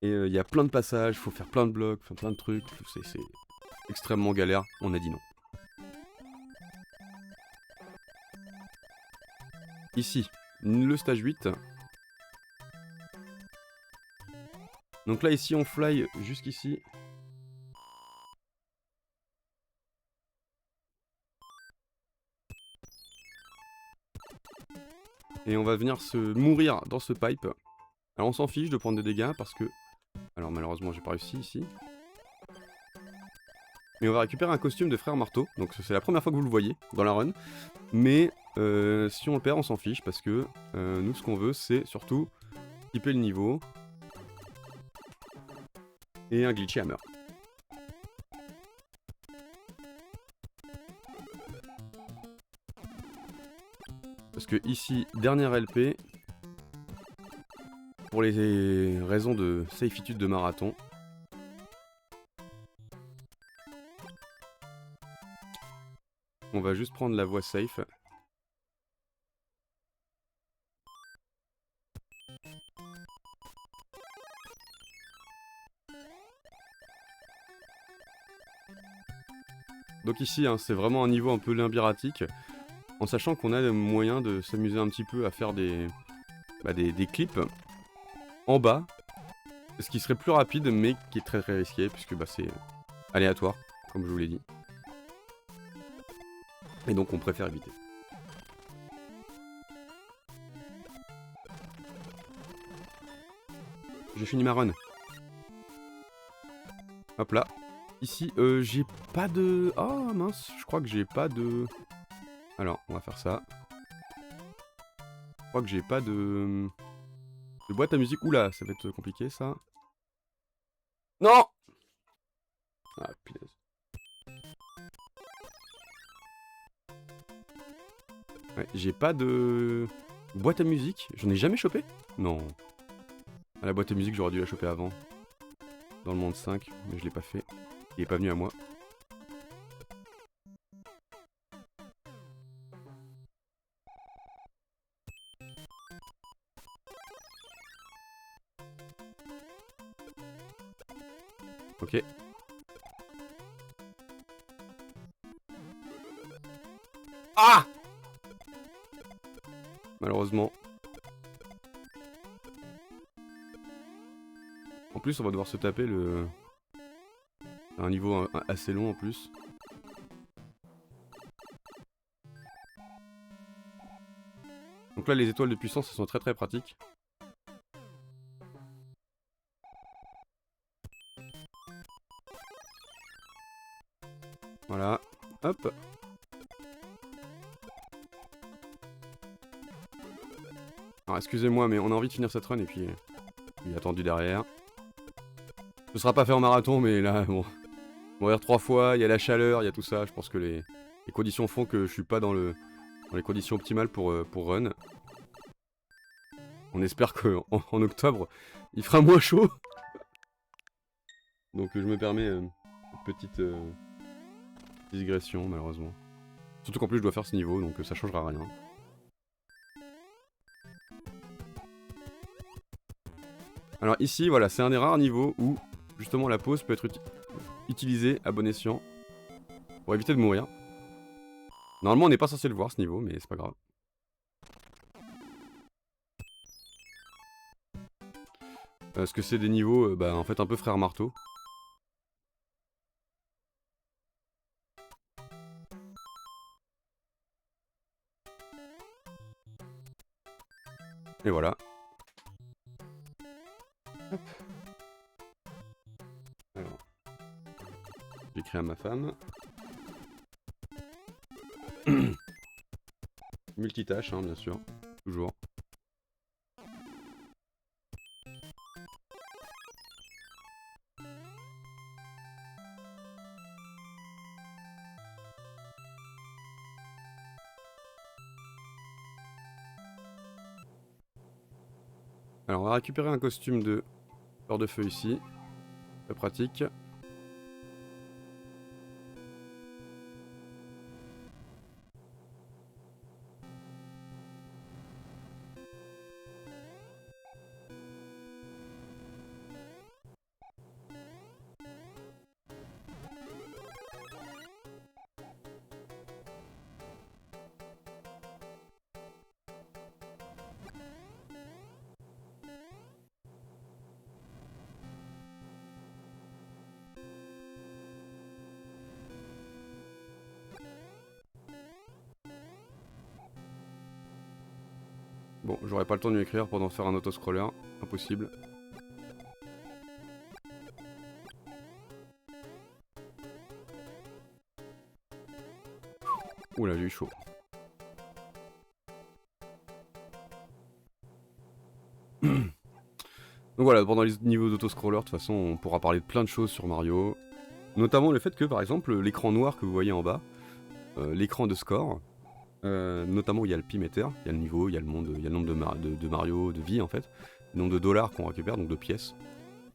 Et il y a plein de passages, faut faire plein de blocs, plein de trucs. C'est extrêmement galère. On a dit non. Ici, le stage 8. Donc là, ici, on fly jusqu'ici. Et on va venir se mourir dans ce pipe. Alors on s'en fiche de prendre des dégâts parce que... Alors malheureusement j'ai pas réussi ici. Mais on va récupérer un costume de Frère Marteau. Donc c'est la première fois que vous le voyez dans la run. Mais si on le perd on s'en fiche parce que nous ce qu'on veut c'est surtout skipper le niveau. Et un glitchy hammer. Parce que ici, dernière LP, pour les raisons de safeitude de marathon. On va juste prendre la voie safe. Donc ici, hein, c'est vraiment un niveau un peu limbiratique, en sachant qu'on a moyen de s'amuser un petit peu à faire des clips en bas, ce qui serait plus rapide, mais qui est très très risqué, puisque c'est aléatoire, comme je vous l'ai dit. Et donc on préfère éviter. J'ai fini ma run. Hop là. Ici, j'ai pas de... Oh mince, je crois que j'ai pas de... Alors, on va faire ça. Je crois que j'ai pas de boîte à musique. Oula, ça va être compliqué ça. Non! Ah, punaise. Ouais, j'ai pas de boîte à musique. J'en ai jamais chopé? Non. Ah, la boîte à musique, j'aurais dû la choper avant. Dans le monde 5, mais je l'ai pas fait. Il est pas venu à moi. Ok. Ah! Malheureusement. En plus, on va devoir se taper un niveau assez long en plus. Donc là, les étoiles de puissance, elles sont très très pratiques. Voilà. Hop. Alors excusez-moi, mais on a envie de finir cette run et puis il est attendu derrière. Ce sera pas fait en marathon, mais là, bon. Mourir 3 fois, il y a la chaleur, il y a tout ça. Je pense que les conditions font que je suis pas dans les conditions optimales pour run. On espère qu'en en octobre, il fera moins chaud. Donc je me permets une petite digression, malheureusement. Surtout qu'en plus, je dois faire ce niveau, donc ça changera rien. Alors ici, voilà, c'est un des rares niveaux où, justement, la pause peut être utilisée à bon escient pour éviter de mourir. Normalement, on n'est pas censé le voir, ce niveau, mais c'est pas grave. Parce que c'est des niveaux, bah, en fait, un peu frère marteau. Et voilà. Hop. Alors, j'écris à ma femme. Multitâche, hein, bien sûr. Toujours. Alors, on va récupérer un costume de fleur de feu ici. Très pratique. Bon, j'aurais pas le temps de lui écrire pendant faire un autoscroller. Impossible. Oula, j'ai eu chaud. Donc voilà, pendant les niveaux d'autoscroller, de toute façon, on pourra parler de plein de choses sur Mario. Notamment le fait que, par exemple, l'écran noir que vous voyez en bas, l'écran de score, notamment où il y a le pimeter, il y a le niveau, il y a le monde, il y a le nombre de Mario, de vie en fait, le nombre de dollars qu'on récupère, donc de pièces,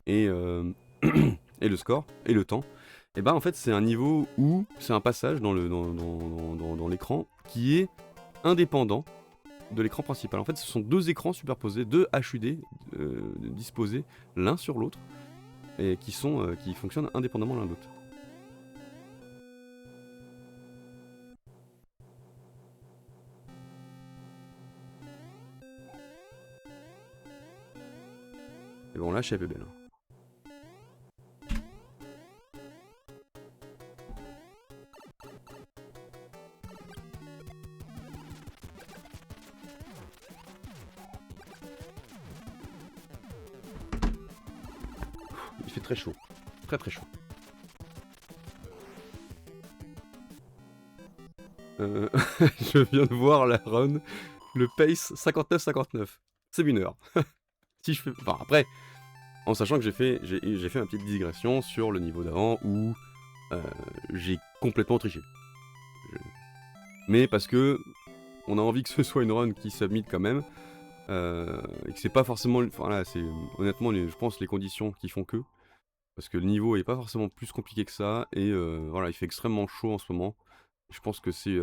et, et le score, et le temps. Et ben en fait c'est un niveau où c'est un passage dans l'écran qui est indépendant de l'écran principal. En fait ce sont deux écrans superposés, deux HUD disposés l'un sur l'autre, et qui fonctionnent indépendamment l'un de l'autre. Et bon là, chef est belle. Il fait très chaud. Très très chaud. Euh, je viens de voir la run, le pace 59-59. C'est une heure. Si je fais... Enfin après, en sachant que j'ai fait ma petite digression sur le niveau d'avant où j'ai complètement triché. Mais parce que on a envie que ce soit une run qui submit quand même, et que c'est pas forcément... Enfin là, c'est honnêtement, je pense, les conditions qui font que... Parce que le niveau est pas forcément plus compliqué que ça, et voilà, il fait extrêmement chaud en ce moment. Je pense que c'est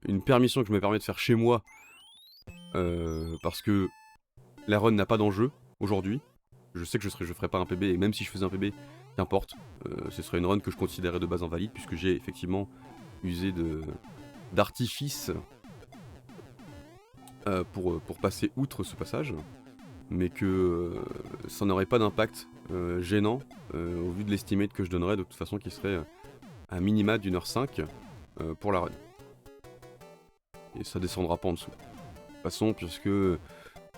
une permission que je me permets de faire chez moi, parce que la run n'a pas d'enjeu aujourd'hui. Je sais que je ferai pas un PB, et même si je faisais un PB, qu'importe, ce serait une run que je considérais de base invalide, puisque j'ai effectivement usé d'artifice pour passer outre ce passage, mais que ça n'aurait pas d'impact gênant au vu de l'estimate que je donnerais, de toute façon, qui serait à minima d'1h05 pour la run. Et ça descendra pas en dessous. De toute façon, puisque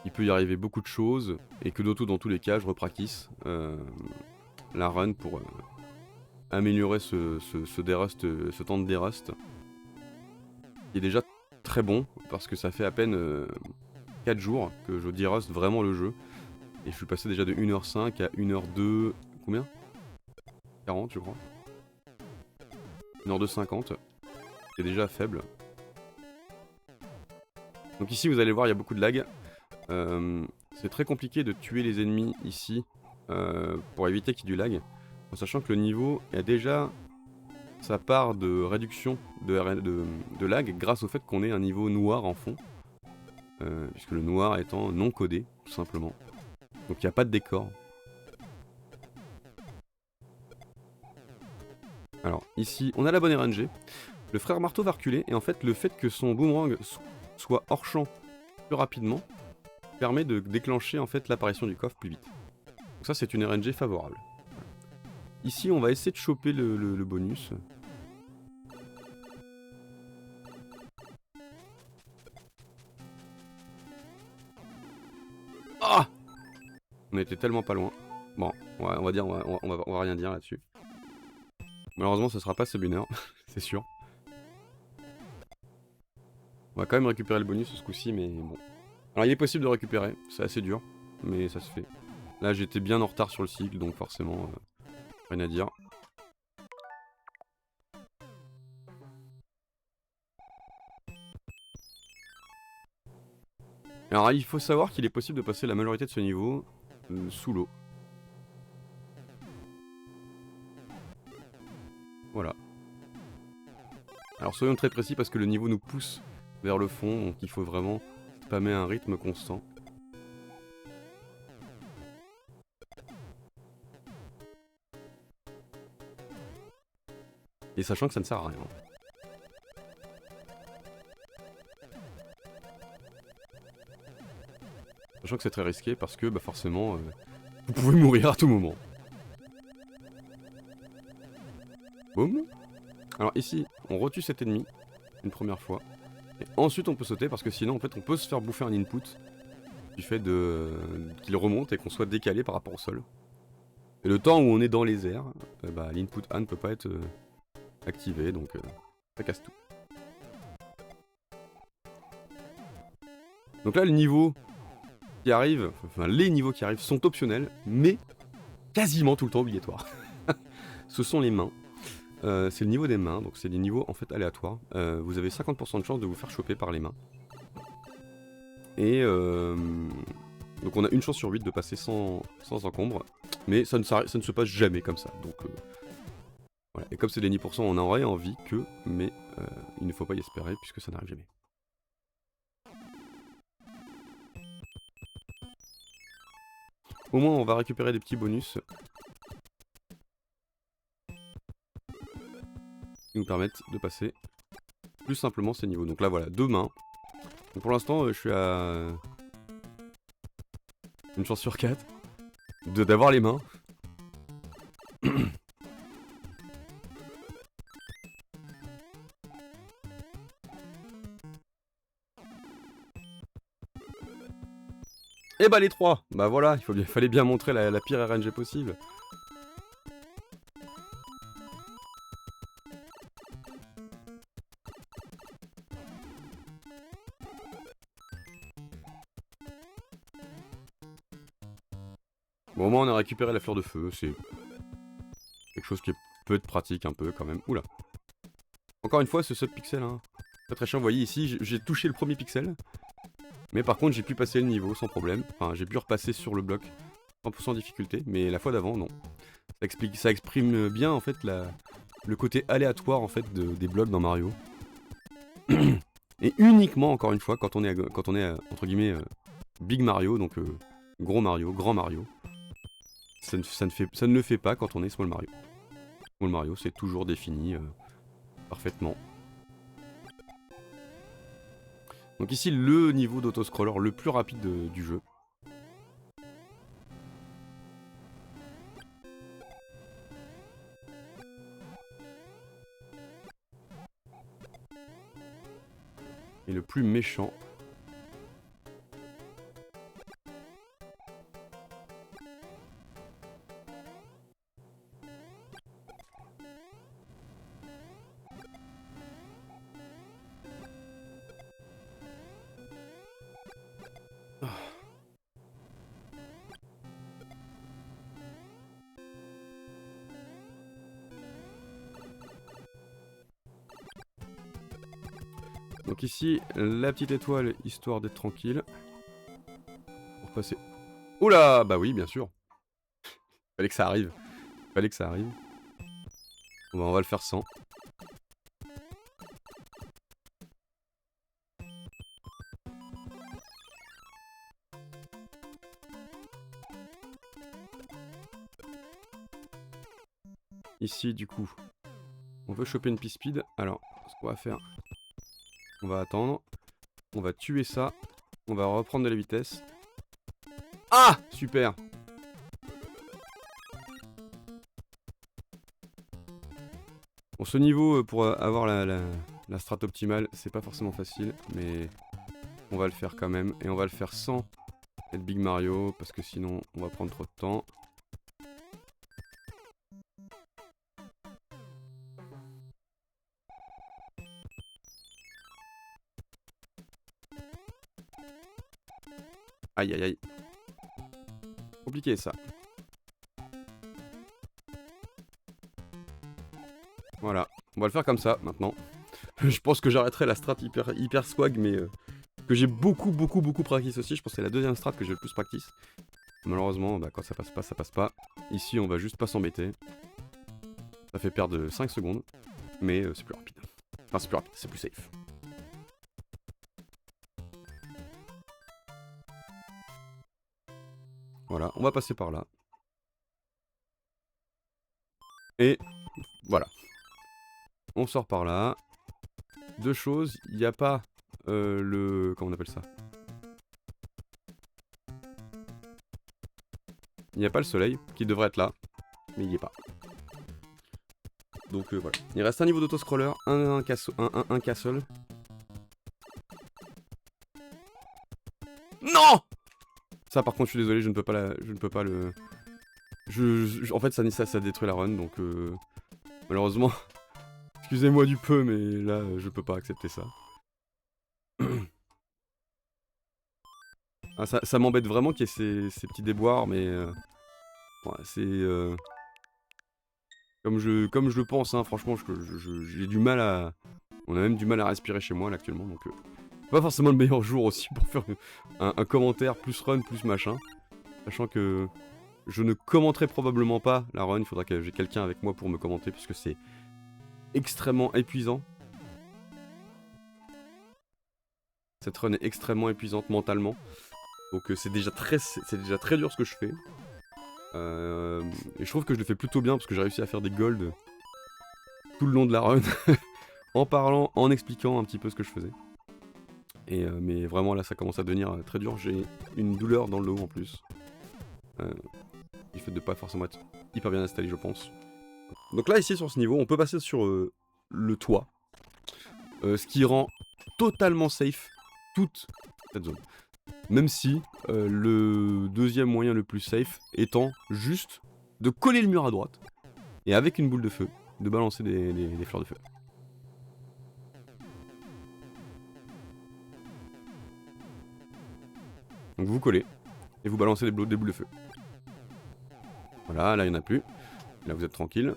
il peut y arriver beaucoup de choses, et que dans tous les cas, je repractice la run pour améliorer ce derust, ce temps de derust, qui est déjà très bon, parce que ça fait à peine 4 jours que je derust vraiment le jeu, et je suis passé déjà de 1h05 à 1h2... Combien 40 je crois. 1h2 50, c'est déjà faible. Donc ici vous allez voir, il y a beaucoup de lag. C'est très compliqué de tuer les ennemis ici pour éviter qu'il y ait du lag, en sachant que le niveau a déjà sa part de réduction de lag grâce au fait qu'on ait un niveau noir en fond, puisque le noir étant non codé tout simplement, donc il n'y a pas de décor. Alors ici on a la bonne RNG, le frère marteau va reculer, et en fait le fait que son boomerang soit hors champ plus rapidement permet de déclencher en fait l'apparition du coffre plus vite. Donc ça c'est une RNG favorable. Ici on va essayer de choper le bonus. Ah, on était tellement pas loin. Bon, on va dire, on va rien dire là-dessus. Malheureusement ce sera pas Subunner, c'est sûr. On va quand même récupérer le bonus ce coup-ci, mais bon. Alors il est possible de récupérer, c'est assez dur, mais ça se fait. Là j'étais bien en retard sur le cycle, donc forcément, rien à dire. Alors il faut savoir qu'il est possible de passer la majorité de ce niveau sous l'eau. Voilà. Alors soyons très précis parce que le niveau nous pousse vers le fond, donc il faut vraiment spammer un rythme constant. Et sachant que ça ne sert à rien. Sachant que c'est très risqué parce que bah forcément vous pouvez mourir à tout moment. Boum. Alors ici on retue cet ennemi une première fois. Et ensuite on peut sauter parce que sinon en fait on peut se faire bouffer un input du fait qu'il remonte et qu'on soit décalé par rapport au sol. Et le temps où on est dans les airs, bah, l'input A ne peut pas être activé, donc ça casse tout. Donc là le niveau qui arrive, enfin les niveaux qui arrivent sont optionnels, mais quasiment tout le temps obligatoires. Ce sont les mains. C'est le niveau des mains, donc c'est des niveaux en fait aléatoires. Vous avez 50% de chance de vous faire choper par les mains. Et donc on a une chance sur 8 de passer sans encombre, mais ça ne se passe jamais comme ça. Donc voilà. Et comme c'est des 10%, on aurait envie que, mais il ne faut pas y espérer puisque ça n'arrive jamais. Au moins on va récupérer des petits bonus qui nous permettent de passer plus simplement ces niveaux. Donc là voilà, 2 mains. Donc pour l'instant je suis à une chance sur 4 d'avoir les mains. Et bah les 3. Bah voilà, il fallait bien montrer la pire RNG possible. Bon, au moins on a récupéré la fleur de feu, c'est quelque chose qui peut être pratique un peu quand même. Oula. Encore une fois, ce subpixel, hein. Pas très chiant, vous voyez ici, j'ai touché le premier pixel. Mais par contre, j'ai pu passer le niveau sans problème. Enfin, j'ai pu repasser sur le bloc sans difficulté, mais la fois d'avant, non. Ça exprime bien en fait le côté aléatoire en fait des blocs dans Mario. Et uniquement, encore une fois, quand on est entre guillemets Big Mario, donc gros Mario, grand Mario, ça ne le fait pas quand on est Small Mario. Small Mario, c'est toujours défini parfaitement. Donc ici, le niveau d'autoscroller le plus rapide du jeu. Et le plus méchant. Donc ici, la petite étoile, histoire d'être tranquille. Pour passer... Oula. Bah oui, bien sûr. Fallait que ça arrive. Fallait que ça arrive. Bon, bah, on va le faire sans. Ici, du coup, on veut choper une piste speed. Alors, ce qu'on va faire, on va attendre. On va tuer ça. On va reprendre de la vitesse. Ah, super. Bon, ce niveau, pour avoir la strat optimale, c'est pas forcément facile, mais on va le faire quand même. Et on va le faire sans être Big Mario, parce que sinon, on va prendre trop de temps. Aïe aïe aïe. Compliqué ça. Voilà. On va le faire comme ça maintenant. Je pense que j'arrêterai la strat hyper swag, mais que j'ai beaucoup practice aussi. Je pense que c'est la deuxième strat que j'ai le plus practice. Malheureusement, bah, quand ça passe pas, ça passe pas. Ici, on va juste pas s'embêter. Ça fait perdre 5 secondes, mais c'est plus rapide. Enfin, c'est plus rapide, c'est plus safe. Voilà, on va passer par là. Et voilà. On sort par là. Deux choses, il n'y a pas le... Comment on appelle ça? Il n'y a pas le soleil, qui devrait être là, mais il n'y est pas. Donc voilà. Il reste un niveau d'autoscroller, un castle. Non! Ça par contre, je suis désolé, je ne peux pas le... En fait, ça détruit la run, donc malheureusement... Excusez-moi du peu, mais là, je peux pas accepter ça. Ah, ça m'embête vraiment qu'il y ait ces petits déboires, mais... ouais, c'est... Comme je le pense, hein, franchement, j'ai du mal à... On a même du mal à respirer chez moi, là, actuellement, donc... pas forcément le meilleur jour aussi pour faire un commentaire plus run, plus machin. Sachant que je ne commenterai probablement pas la run, il faudra que j'ai quelqu'un avec moi pour me commenter, puisque c'est extrêmement épuisant. Cette run est extrêmement épuisante mentalement. Donc c'est déjà très dur ce que je fais. Et je trouve que je le fais plutôt bien, parce que j'ai réussi à faire des golds tout le long de la run. En parlant, en expliquant un petit peu ce que je faisais. Mais vraiment là ça commence à devenir très dur. J'ai une douleur dans le dos en plus. Du fait de pas forcément être hyper bien installé, je pense. Donc là ici sur ce niveau on peut passer sur le toit. Ce qui rend totalement safe toute cette zone. Même si le deuxième moyen le plus safe étant juste de coller le mur à droite. Et avec une boule de feu, de balancer des fleurs de feu. Donc vous collez et vous balancez des boules de feu. Voilà, là il n'y en a plus. Là vous êtes tranquille.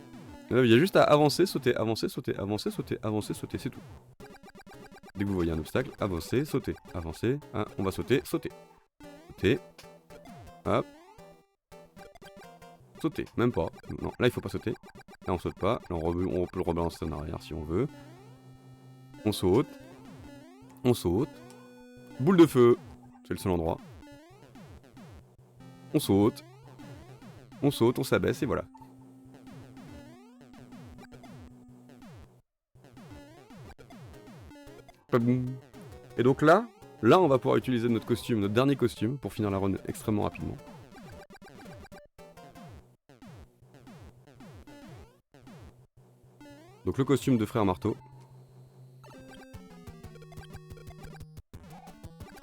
Là, il y a juste à avancer, sauter, avancer, sauter, avancer, sauter, avancer, sauter, c'est tout. Dès que vous voyez un obstacle, avancer, sauter, avancer, hein, on va sauter, sauter. Sauter. Hop. Sauter, même pas. Non, là il faut pas sauter. Là on saute pas. Là on peut le rebalancer en arrière si on veut. On saute. On saute. Boule de feu. C'est le seul endroit. On saute. On saute, on s'abaisse et voilà. Et donc là on va pouvoir utiliser notre costume, notre dernier costume, pour finir la run extrêmement rapidement. Donc le costume de Frère Marteau.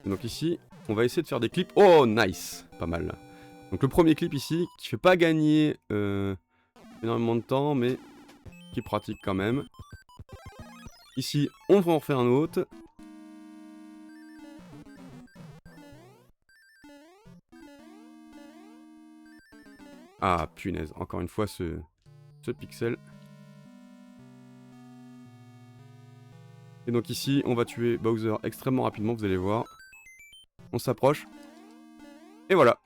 Et donc ici, on va essayer de faire des clips. Oh, nice! Pas mal. Donc le premier clip ici, qui fait pas gagner énormément de temps, mais qui est pratique quand même. Ici, on va en faire un autre. Ah, punaise. Encore une fois, ce pixel. Et donc ici, on va tuer Bowser extrêmement rapidement, vous allez voir. On s'approche. Et voilà.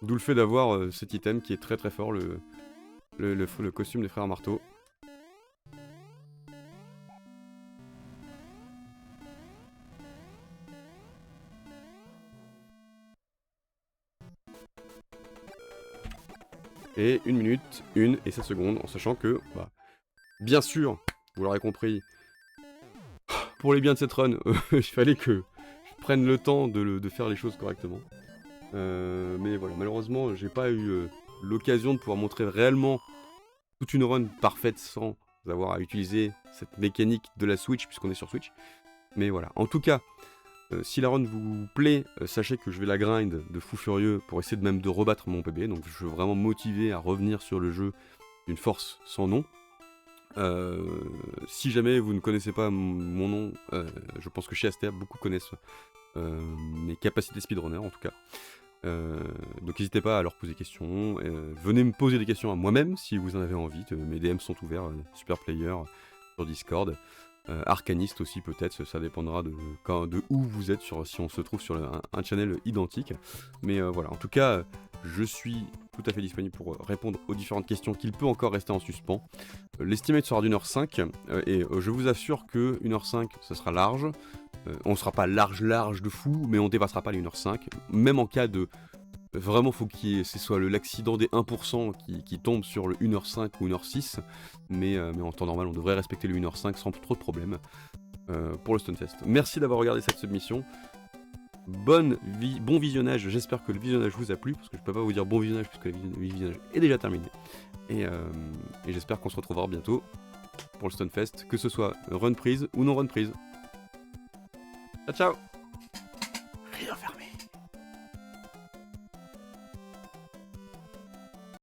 D'où le fait d'avoir cet item qui est très très fort, le costume des Frères Marteau. Et 1 minute, 1 et 7 secondes, en sachant que, bah, bien sûr, vous l'aurez compris, pour les biens de cette run, il fallait que je prenne le temps de faire les choses correctement. Mais voilà, malheureusement, j'ai pas eu l'occasion de pouvoir montrer réellement toute une run parfaite sans avoir à utiliser cette mécanique de la Switch, puisqu'on est sur Switch. Mais voilà, en tout cas, si la run vous plaît, sachez que je vais la grind de fou furieux pour essayer de même de rebattre mon PB, donc je suis vraiment motivé à revenir sur le jeu d'une force sans nom. Si jamais vous ne connaissez pas mon nom, je pense que chez Aster, beaucoup connaissent mes capacités speedrunner en tout cas. Donc n'hésitez pas à leur poser des questions, venez me poser des questions à moi-même si vous en avez envie, mes DM sont ouverts, Super Player sur Discord, Arcaniste aussi peut-être, ça dépendra de où vous êtes, si on se trouve sur un channel identique, mais voilà, en tout cas je suis tout à fait disponible pour répondre aux différentes questions qu'il peut encore rester en suspens. L'estimate sera d'1h05, et je vous assure que 1h05 ce sera large. On sera pas large de fou, mais on dépassera pas les 1h05. Même en cas de... Vraiment, faut ce soit l'accident des 1% qui tombe sur le 1h05 ou 1h06. Mais en temps normal, on devrait respecter le 1h05 sans trop de problèmes pour le Stunfest. Merci d'avoir regardé cette submission. Bon visionnage, j'espère que le visionnage vous a plu, parce que je peux pas vous dire bon visionnage puisque le visionnage est déjà terminé. Et j'espère qu'on se retrouvera bientôt pour le Stunfest, que ce soit run prise ou non run prise. Ciao ciao!